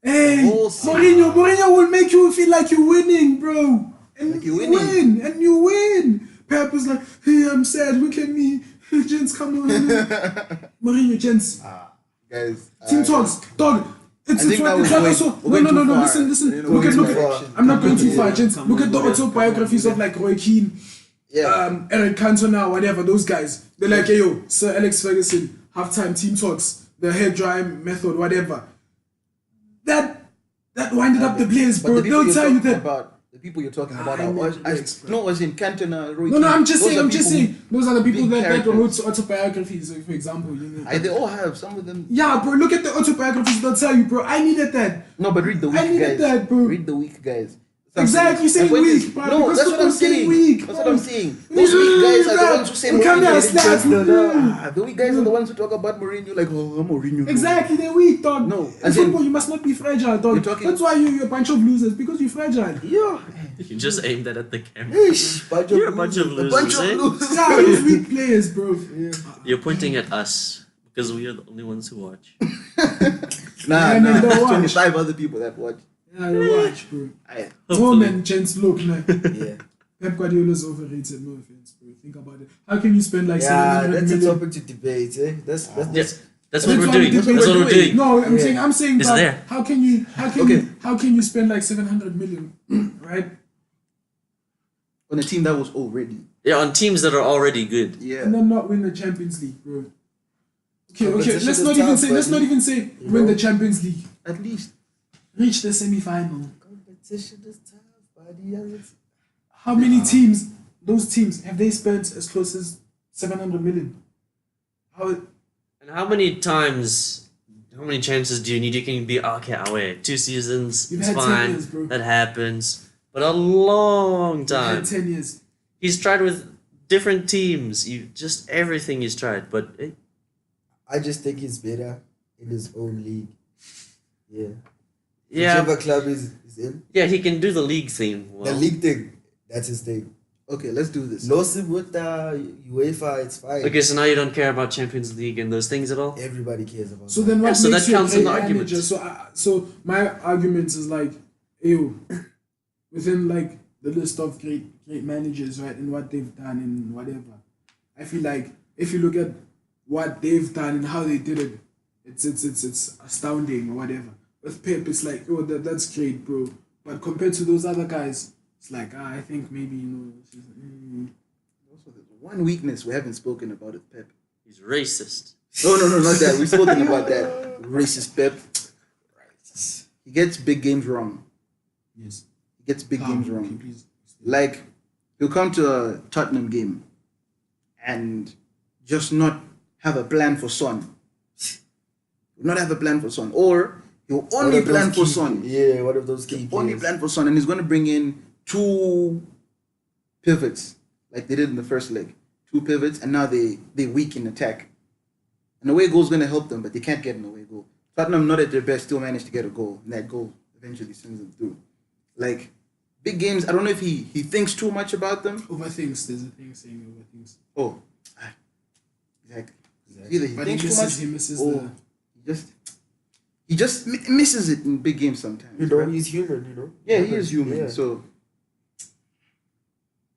Hey, whole season. Mourinho will make you feel like you're winning, bro. And Like you you're win, winning. and you win. Pep is like, hey, I'm sad, look at me. Gents, come on. Mourinho, gents. guys. Team talks, dog. It's I think that was not way- also. way No, too far. listen. You know, Look way at too look. far. I'm not going too Yeah, far, gents. come Look on, at the yeah, autobiographies of like Roy Keane, Eric Cantona, whatever. Those guys. They're like, hey, yo, Sir Alex Ferguson, halftime team talks, the hair dry method, whatever. That winded up the players, But bro. the people They'll you're tell you talking that. about, the people you're talking about I are know was, the breaks, bro. no, was in Cantona, Roy No, Keane. I'm just Those saying. are I'm just people saying. Those are the people big that wrote characters. autobiographies, for example. You know. They all have some of them. Yeah, bro. Look at the autobiographies. They'll tell you, bro. I needed that. No, but read the weak I needed guys. that, bro. Read the weak guys. Exactly, My saying point weak, is- bro, No, because that's what I'm football's getting saying. weak, That's bro. what I'm saying. Those weak guys are the ones who say We come here, slaps, Mourinho. The weak guys are the ones who talk about Mourinho like, oh, Mourinho. Exactly, they're weak, dog. No, in as in- football, you must not be fragile, dog. You're talking- That's why you're a bunch of losers, because you're fragile. Yeah. You just aimed that at the camera. bunch You're a bunch of losers, Bunch of eh? losers. Yeah, those weak players, bro. You're pointing at us because we are the only ones who watch. Nah, And then there's don't watch. 25 other people that watch. Yeah, you watch, bro. I, Oh, Hopefully. man, gents, look, man. Yeah. Pep Guardiola's overrated, no offense, bro. Think about it. How can you spend like Yeah, 700 that's a million? topic to debate, eh? That's Yeah, that's That's what we're why doing. we That's debate. what we're doing. No, I'm Yeah. saying, It's dog, there. how can you Okay. spend like 700 million, right? on a team that was already. Yeah, on teams that are already good. Yeah. And then not win the Champions League, bro. Okay, Competition let's is not even tough, say buddy. win the Champions League. At least. Reach the semi-final. Competition is tough, buddy. How many teams, those teams, have they spent as close as 700 million? How And how many chances do you need? You can be okay. Away 2 seasons. You've It's had 10 fine. years, bro. That happens. But a long You've time. had 10 years. He's tried with different teams. Everything he's tried, but I just think he's better in his own league. Yeah. yeah, Whichever club is in. yeah, he can do the league thing. Well. The league thing, that's his thing. Okay, let's do this. Lost him with the UEFA, it's fine. Okay, so now you don't care about Champions League and those things at all. Everybody cares about So that. then what so makes that you counts a in great the argument. manager? So my argument is like, ew, within like the list of great managers, right, and what they've done and whatever. I feel like if you look at what they've done and how they did it, it's astounding or whatever. With Pep, it's like, oh, that's great, bro. But compared to those other guys, it's like, I think maybe, it's just, Also, there's one weakness we haven't spoken about with Pep. He's racist. No, not that. We've spoken about that. Racist Pep. He gets big games wrong. yes. He gets big games Okay, wrong. please. Like, he'll come to a Tottenham game and just not have a plan for Son. Not have a plan for Son. Or he'll only plan for Son. Yeah, one of those key Only players. plan for Son. And he's going to bring in 2 pivots, like they did in the first leg. 2 pivots, and now they weak in attack. An away goal is going to help them, but they can't get an away goal. Tottenham, not at their best, still managed to get a goal. And that goal eventually sends them through. Like, big games, I don't know if he thinks too much about them. Overthinks. There's a thing saying overthinks. Oh, exactly. Either he But thinks too much, he misses or he just misses it in big games sometimes. You know, right? he's human, Yeah, he is human. Yeah. So,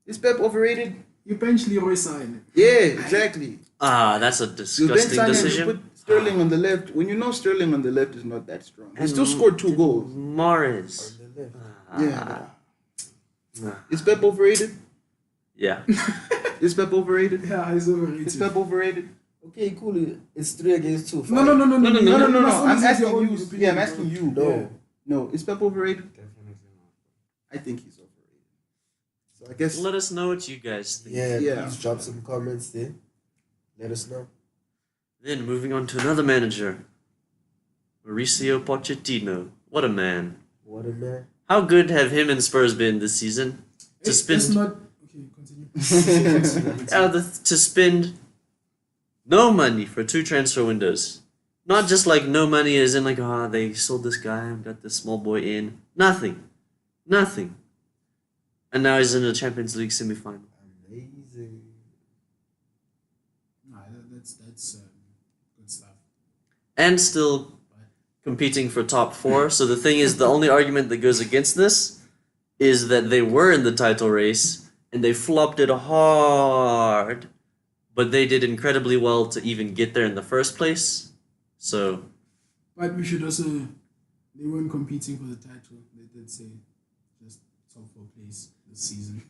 is Pep overrated? Eventually, always sign. Yeah, exactly. That's a You bench disgusting Sané and you decision. put Sterling on the left. When you know Sterling on the left is not that strong, he still scored 2 goals. Morris. On the left. Yeah. Ah. Is Pep overrated? Yeah. Is Pep overrated? Yeah, he's overrated. Is Pep overrated? Okay, cool. It's 3 against 2. No. I'm asking your own you. opinion, Yeah, I'm bro. asking you. No. No. Is Pep overrated? Definitely not. I think he's overrated. So I guess. Let us know what you guys think. Yeah, Yeah. please drop some comments there. Let us know. Then moving on to another manager, Mauricio Pochettino. What a man! What a man. How good have him and Spurs been this season? To It's spend not. Okay, continue. to spend no money for 2 transfer windows. Not just like no money as in like they sold this guy and got this small boy in. Nothing. And now he's in the Champions League semi-final. Amazing. Nah, that's good stuff. And still competing for top 4. So the thing is, the only argument that goes against this is that they were in the title race and they flopped it hard, but they did incredibly well to even get there in the first place. So, But we should also. They weren't competing for the title. They did say just top 4 place this season.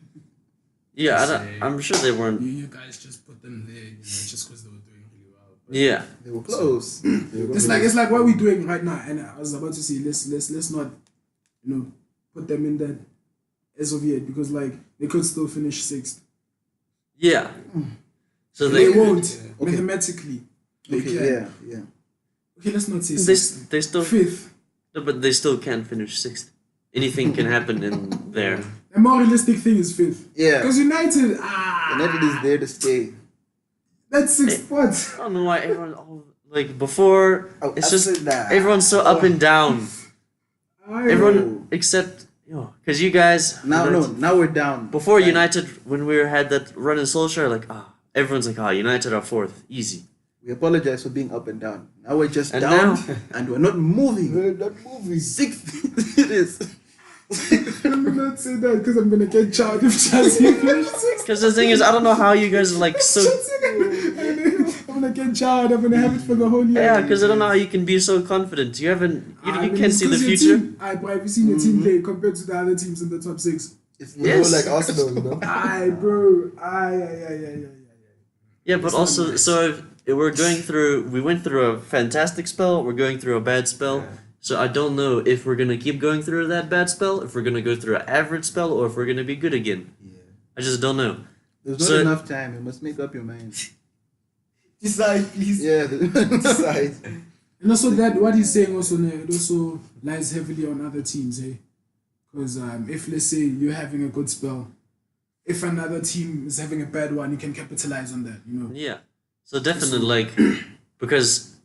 yeah, I'm sure they weren't. You guys just put them there, just because they were doing really well. But Yeah, They were close. it's like what we're doing right now, and I was about to say let's not, put them in that as of yet, because like they could still finish 6th. yeah. So They they won't Okay. mathematically. They Okay, can. yeah. Okay, let's not say they, 6th. they still 5th. no, but they still can't finish 6th. Anything can happen in there. A more realistic thing is 5th. Yeah. Because United, United is there to stay. that's 6 spots. I don't know why everyone like before. Oh, It's just absolutely. everyone's so up and down. I Everyone except because you guys. Now we're down. Before Like, United, when we had that run in Solskjaer, like everyone's like, United are 4th, easy. we apologize for being up and down. Now we're just And down now- and we're not moving. We're not moving. 6th it is. will not say that because I'm gonna get charged if Chelsea finish 6th. Because the thing is, I don't know how you guys are like so. I'm gonna get charged. I'm gonna have it for the whole year. Yeah, because I don't know how you can be so confident. You haven't. You, I you mean, can't see the because your future. team- bro, have you seen your team play compared to the other teams in the top 6? It's Yes. Like Arsenal, Bro. Yeah. Yeah, but also, so if we're going through, we went through a fantastic spell. We're going through a bad spell. Yeah. So I don't know if we're gonna keep going through that bad spell, if we're gonna go through an average spell, or if we're gonna be good again. Yeah. I just don't know. There's not So- enough time. You must make up your mind. Decide, please. Yeah, Decide. And also that what he's saying also, it also lies heavily on other teams, eh? Because if let's say you're having a good spell, if another team is having a bad one, you can capitalize on that, you know. Yeah. So definitely, like, because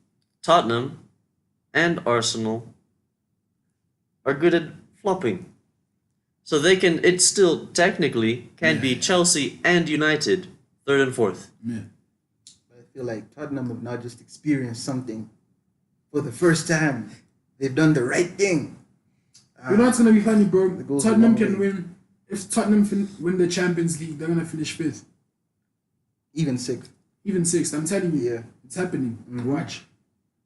Tottenham and Arsenal are good at flopping. So they can, it still technically can be Chelsea and United, third and fourth. Yeah. I feel like Tottenham have now just experienced something for the first time. They've done the right thing. You know what's gonna be funny, bro? It goes a Tottenham long can way. win. If Tottenham win the Champions League, they're gonna finish fifth, Even sixth. even sixth. I'm telling you, Yeah. it's happening. Watch.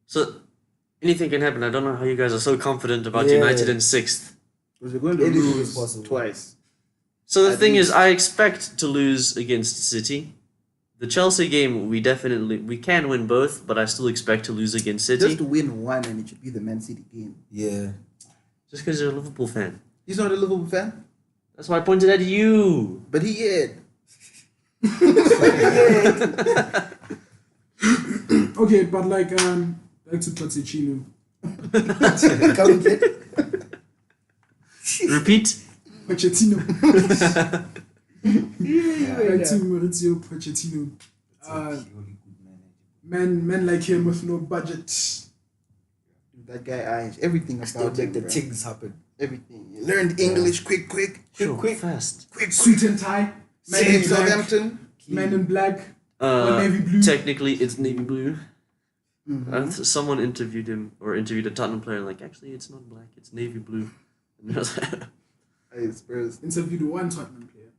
So anything can happen. I don't know how you guys are so confident about Yeah. United in sixth. Because we're going to Anything is lose possible. twice. So the At thing is, least. I expect to lose against City. The Chelsea game, we can win both, but I still expect to lose against City. Just to win one, and it should be the Man City game. Yeah. Just because you're a Liverpool fan. He's not a Liverpool fan, That's why I pointed at you. but he is. Okay, but like back to Pochettino. Come again. Repeat. Pochettino. Yeah. Back to Maurizio Pochettino. Man like him with no budget. That guy eyes everything Still about make him, the bro. things happen. Everything. He learned English quick, Sure, fast. Suit and tie. Man in Saved black. Southampton. Man in black. Or navy blue. Technically, it's navy blue. Mhm. Someone interviewed him or interviewed a Tottenham player. Like, actually, it's not black. It's navy blue. And I was like, Hey, Spurs. Interviewed one Tottenham player.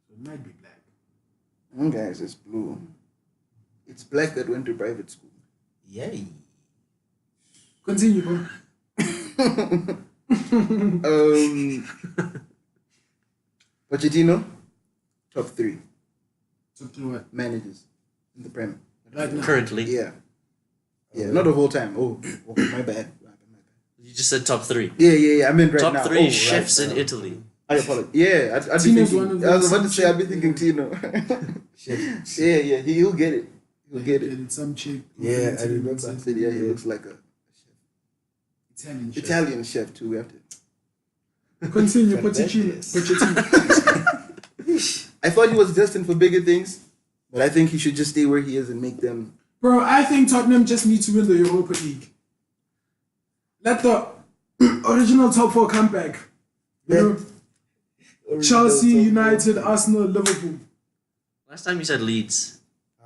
So it might be black. One guy's is blue. It's black that went to private school. Yay. Continue, bro. Pochettino, top 3 Something what? managers in the Prem. Right now. currently. Yeah. Yeah, not the whole time. Oh, my bad. You just said top 3. Yeah. I meant right Top now. 3 Oh, chefs right in now. Italy. I apologize. Yeah, I'd be Tino's thinking. one of I was them. about to say I'd be thinking Tino. Shit. Yeah, he'll get it. He'll get it. It's some chick. Yeah, I remember. I said, yeah, he looks like a Italian chef. Italian chef too. We have to. Continue, Fernandez. Pochettino. I thought he was destined for bigger things, but I think he should just stay where he is and make them. Bro, I think Tottenham just need to win the Europa League. Let the original top 4 come back. You know, Chelsea, United, Arsenal, Liverpool. Last time you said Leeds.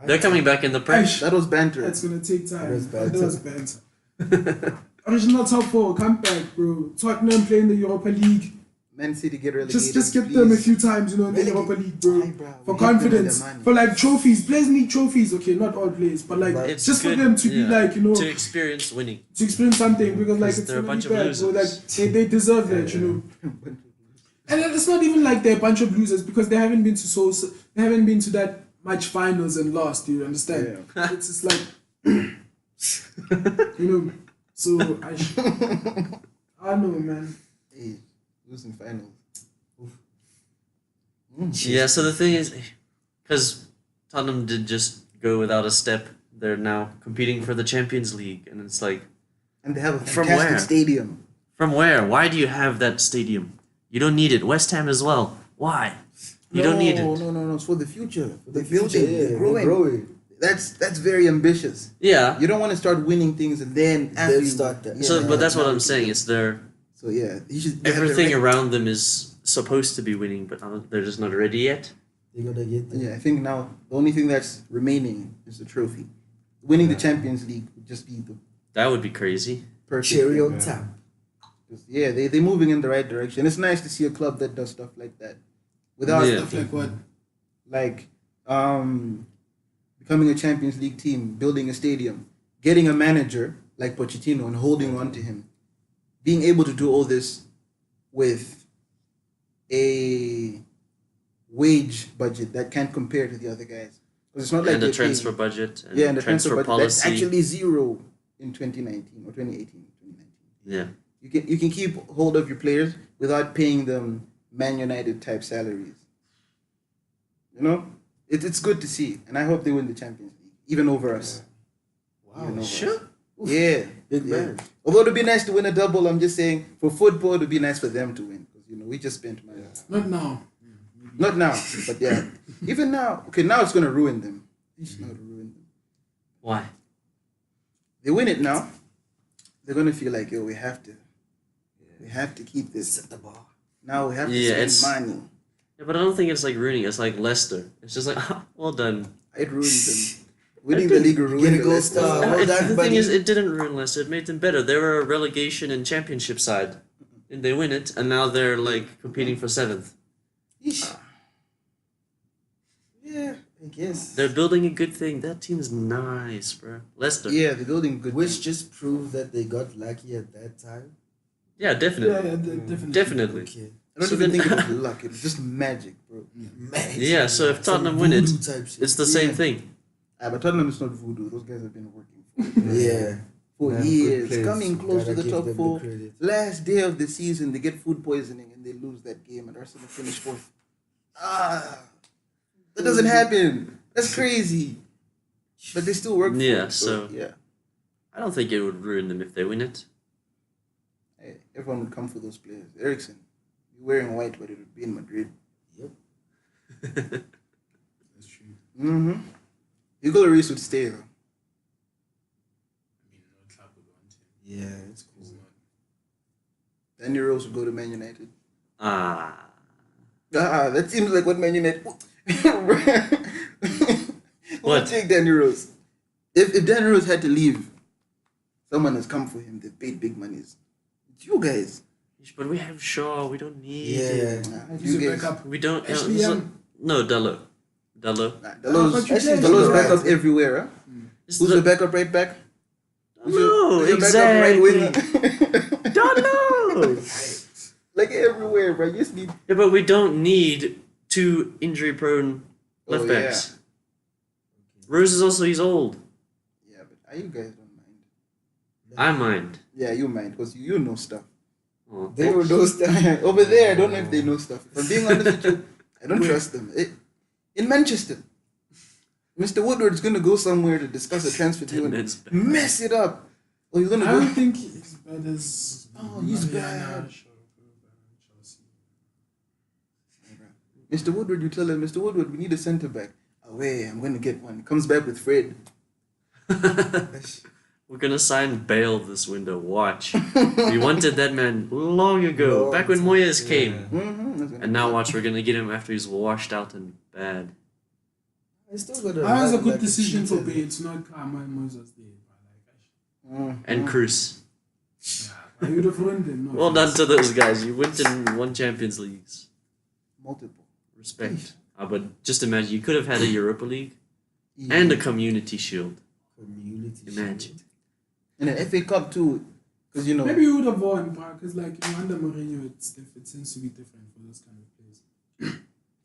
They're coming back in the Prem. Aish, That was banter. that's gonna take time. That was That was banter. Original top 4, come back, bro. Tottenham playing the Europa League. Man City get relegated. Just get them a few times, you know, in the Relegate. Europa League, bro. Aye, bro. For We hit them with confidence, the money. for like trophies. Players need trophies, okay, not all players, but like It's just good, for them to be yeah, like, you know, to experience winning. to experience something because like Because it's they're a gonna bunch be of bad, bro. Like losers. they deserve that, you know. And it's not even like they're a bunch of losers because they haven't been to that much finals and lost. Do you understand? It's just like you know. So I don't know, man. Hey, losing finals. Yeah, so the thing is, because Tottenham did just go without a step, they're now competing for the Champions League. And it's like, And they have a From fantastic where? stadium. from where? Why do you have that stadium? You don't need it. West Ham as well. Why? You don't need it. No. It's for the future. For the future, building. yeah, They're growing. growing. That's very ambitious. Yeah. You don't want to start winning things and then after Then you start that. So, yeah, but that's what now I'm you saying. can- It's their So yeah, you should. they have the everything right- around them is supposed to be winning, but they're just not ready yet. They're gonna get there. Yeah, I think now the only thing that's remaining is the trophy. Winning the Champions League would just be the That would be crazy. perfect. Cherry thing. on top. Yeah, they're moving in the right direction. It's nice to see a club that does stuff like that. Without Yeah. Stuff like what? like becoming a Champions League team, building a stadium, getting a manager like Pochettino and holding on to him, being able to do all this with a wage budget that can't compare to the other guys. Because it's not like And the they're transfer paying- budget and yeah, and the transfer transfer budget that's policy. actually zero in 2019 or 2018. 2019. Yeah. You can keep hold of your players without paying them Man United type salaries. You know, It's good to see, and I hope they win the Champions League, even over us. Wow. Even over Sure. us. Yeah, Big yeah. man. Although it'd be nice to win a double, I'm just saying for football it'd be nice for them to win because we just spent money. Not now. Not now, but yeah, even now. Okay, now it's gonna ruin them. It's gonna ruin them. Why? They win it now, they're gonna feel like we have to keep this. Set the bar. Now we have to Yeah, spend money. Yeah, but I don't think it's like ruining. It's like Leicester. It's just like, well done. It ruined them. Winning the league ruined Get a the goal Leicester. star. Well done, The buddy. thing is, it didn't ruin Leicester. It made them better. They were a relegation and championship side, and they win it, and now they're like competing for 7th. Yeesh. Yeah, I guess. They're building a good thing. That team's nice, bro. Leicester. Yeah, they're building good. Which things. just proved that they got lucky at that time. Yeah, definitely. Definitely. Definitely. Okay. I don't So even then- think it was luck. It was just magic, bro. Man. Yeah, so if Some Tottenham win it, voodoo type shit. it's the same Yeah. thing. But Tottenham is not voodoo. Those guys have been working for Yeah. Man, good years, players. coming close Gotta to the give top them the 4. credit. Last day of the season, they get food poisoning and they lose that game, and Arsenal finish 4th. That doesn't happen. That's crazy. But they still work. For Yeah, it, so- yeah, I don't think it would ruin them if they win it. hey, everyone would come for those players. Ericsson, you're wearing white, but it would be in Madrid. Yep. That's true. Mm-hmm. Hugo Lloris would stay though. I mean, no club would want him. Yeah, it's cool. He's not. Danny Rose would go to Man United. Ah. That seems like what Man United. Who What? would take Danny Rose? If Danny Rose had to leave, someone has come for him. They paid big monies. It's you guys. But we have Shaw. We don't need Yeah. him. He's You a guys. backup. We don't. Actually, no, Dallo. Dallo. Dalot's But you play- Dalot's Right. backup everywhere. Huh? It's Who's the backup right back? No, who's your exactly. backup right winger? Dallo. Like everywhere, bro. You just need. Yeah, but we don't need 2 injury-prone Oh, left backs. Rose is also he's old. Yeah, but you guys don't mind. I mind. Yeah, you mind because you know stuff. Oh, They were those times. Over there, I don't know if they know stuff. If I'm being honest with you, I don't trust them. In Manchester, Mr. Woodward's going to go somewhere to discuss a transfer deal and That's bad. mess it up. Or he's going to I go. don't think he's bad as. Oh, he's Mariana, bad. Chelsea. Mr. Woodward, you tell him, Mr. Woodward, we need a centre back. Away, I'm going to get one. Comes back with Fred. We're gonna sign Bale this window. Watch. We wanted that man long ago, back when Moyes came. Mm-hmm. And now watch, we're gonna get him after he's washed out and bad. I still got That was a good like decision for cheated. Bale. It's not Karma Moses there. And Cruz. Yeah, you would have ruined him. No Well done offense. to those guys. You went and won Champions Leagues. Multiple. Respect. But just imagine, you could have had a Europa League and a Community Shield. Community. Imagine. And an FA Cup too. Because, you know. Maybe you would have won, because like under Mourinho, it tends to be different for those kind of players.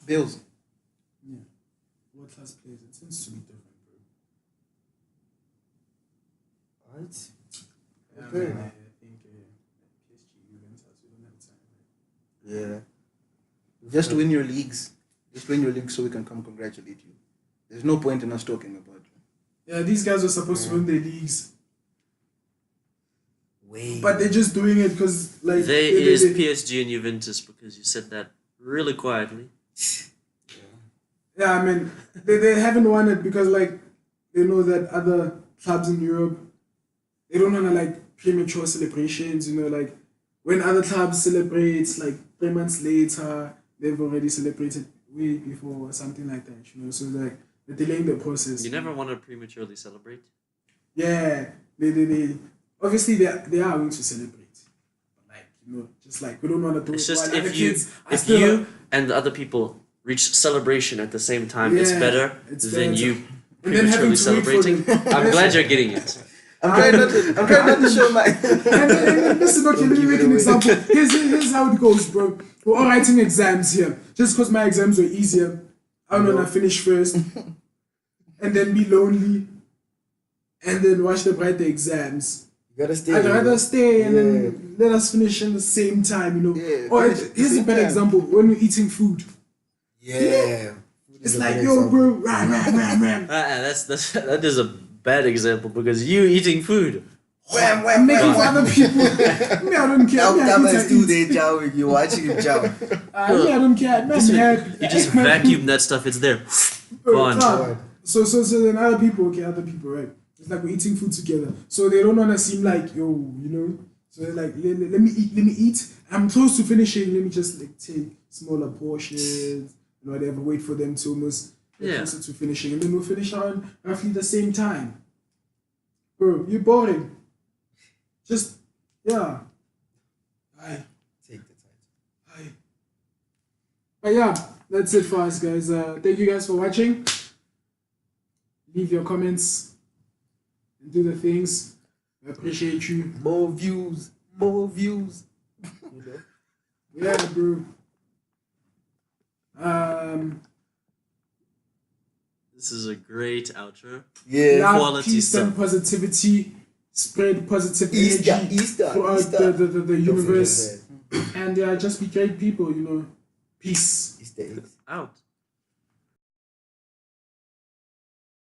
Bills. Yeah, world class players, it tends to be different, bro. Right. Yeah, Okay. man, I think PSG, Juventus, we don't have time. Yeah. Just win your leagues. Just win your league so we can come congratulate you. There's no point in us talking about you. Yeah, these guys were supposed to win their leagues, Wait. but they're just doing it because like They is PSG and Juventus because you said that really quietly. Yeah, I mean, they haven't won it because, like, they know that other clubs in Europe, they don't want to, like, premature celebrations, you know, like, when other clubs celebrate, like, 3 months later, they've already celebrated way before or something like that, you know, so, like, they're delaying the process. You never want to prematurely celebrate. Yeah, they obviously, they are going to celebrate. But, like, you know, just, like, we don't want to do It's it just while other if you kids are still you and the other people reach celebration at the same time, it's Yeah, better it's than better. you And then having prematurely to wait for celebrating. I'm glad you're getting it. I'm trying not to show my. and listen, okay, let me make an example. Here's how it goes, bro. We're all writing exams here. Just because my exams were easier, I don't want to finish first and then be lonely and then watch them write the exams. You gotta stay. I'd you know. rather stay and then let us finish in the same time, you know. Yeah, Or finish at the here's a same better time. example: when we're eating food. Yeah. It's like, yo, bro, ram. That is a bad example because you eating food. I'm making for other people. Me, I don't care. Me, I That eat, man's I too eat. there jowing. You're watching him jow. Me, I don't care. You just vacuum that stuff. It's there. Gone. So then other people, right? It's like we're eating food together. So they don't want to seem like, yo, you know. So they're like, let me eat. I'm close to finishing. Let me just like take smaller portions and whatever. Wait for them to almost get closer to finishing, and then we'll finish on roughly the same time. Bro, you're boring. Just yeah. Aye. Take the time. Aye. But yeah, that's it for us, guys. Thank you guys for watching. Leave your comments and do the things. I appreciate you. More views. You know? Yeah, bro. This is a great outro. Yeah. Love, Quality peace, and stuff. positivity. Spread positive Easter, energy Easter, throughout Easter. the universe. Don't forget And just be great people, you know. Peace. that. Easter eggs. Out.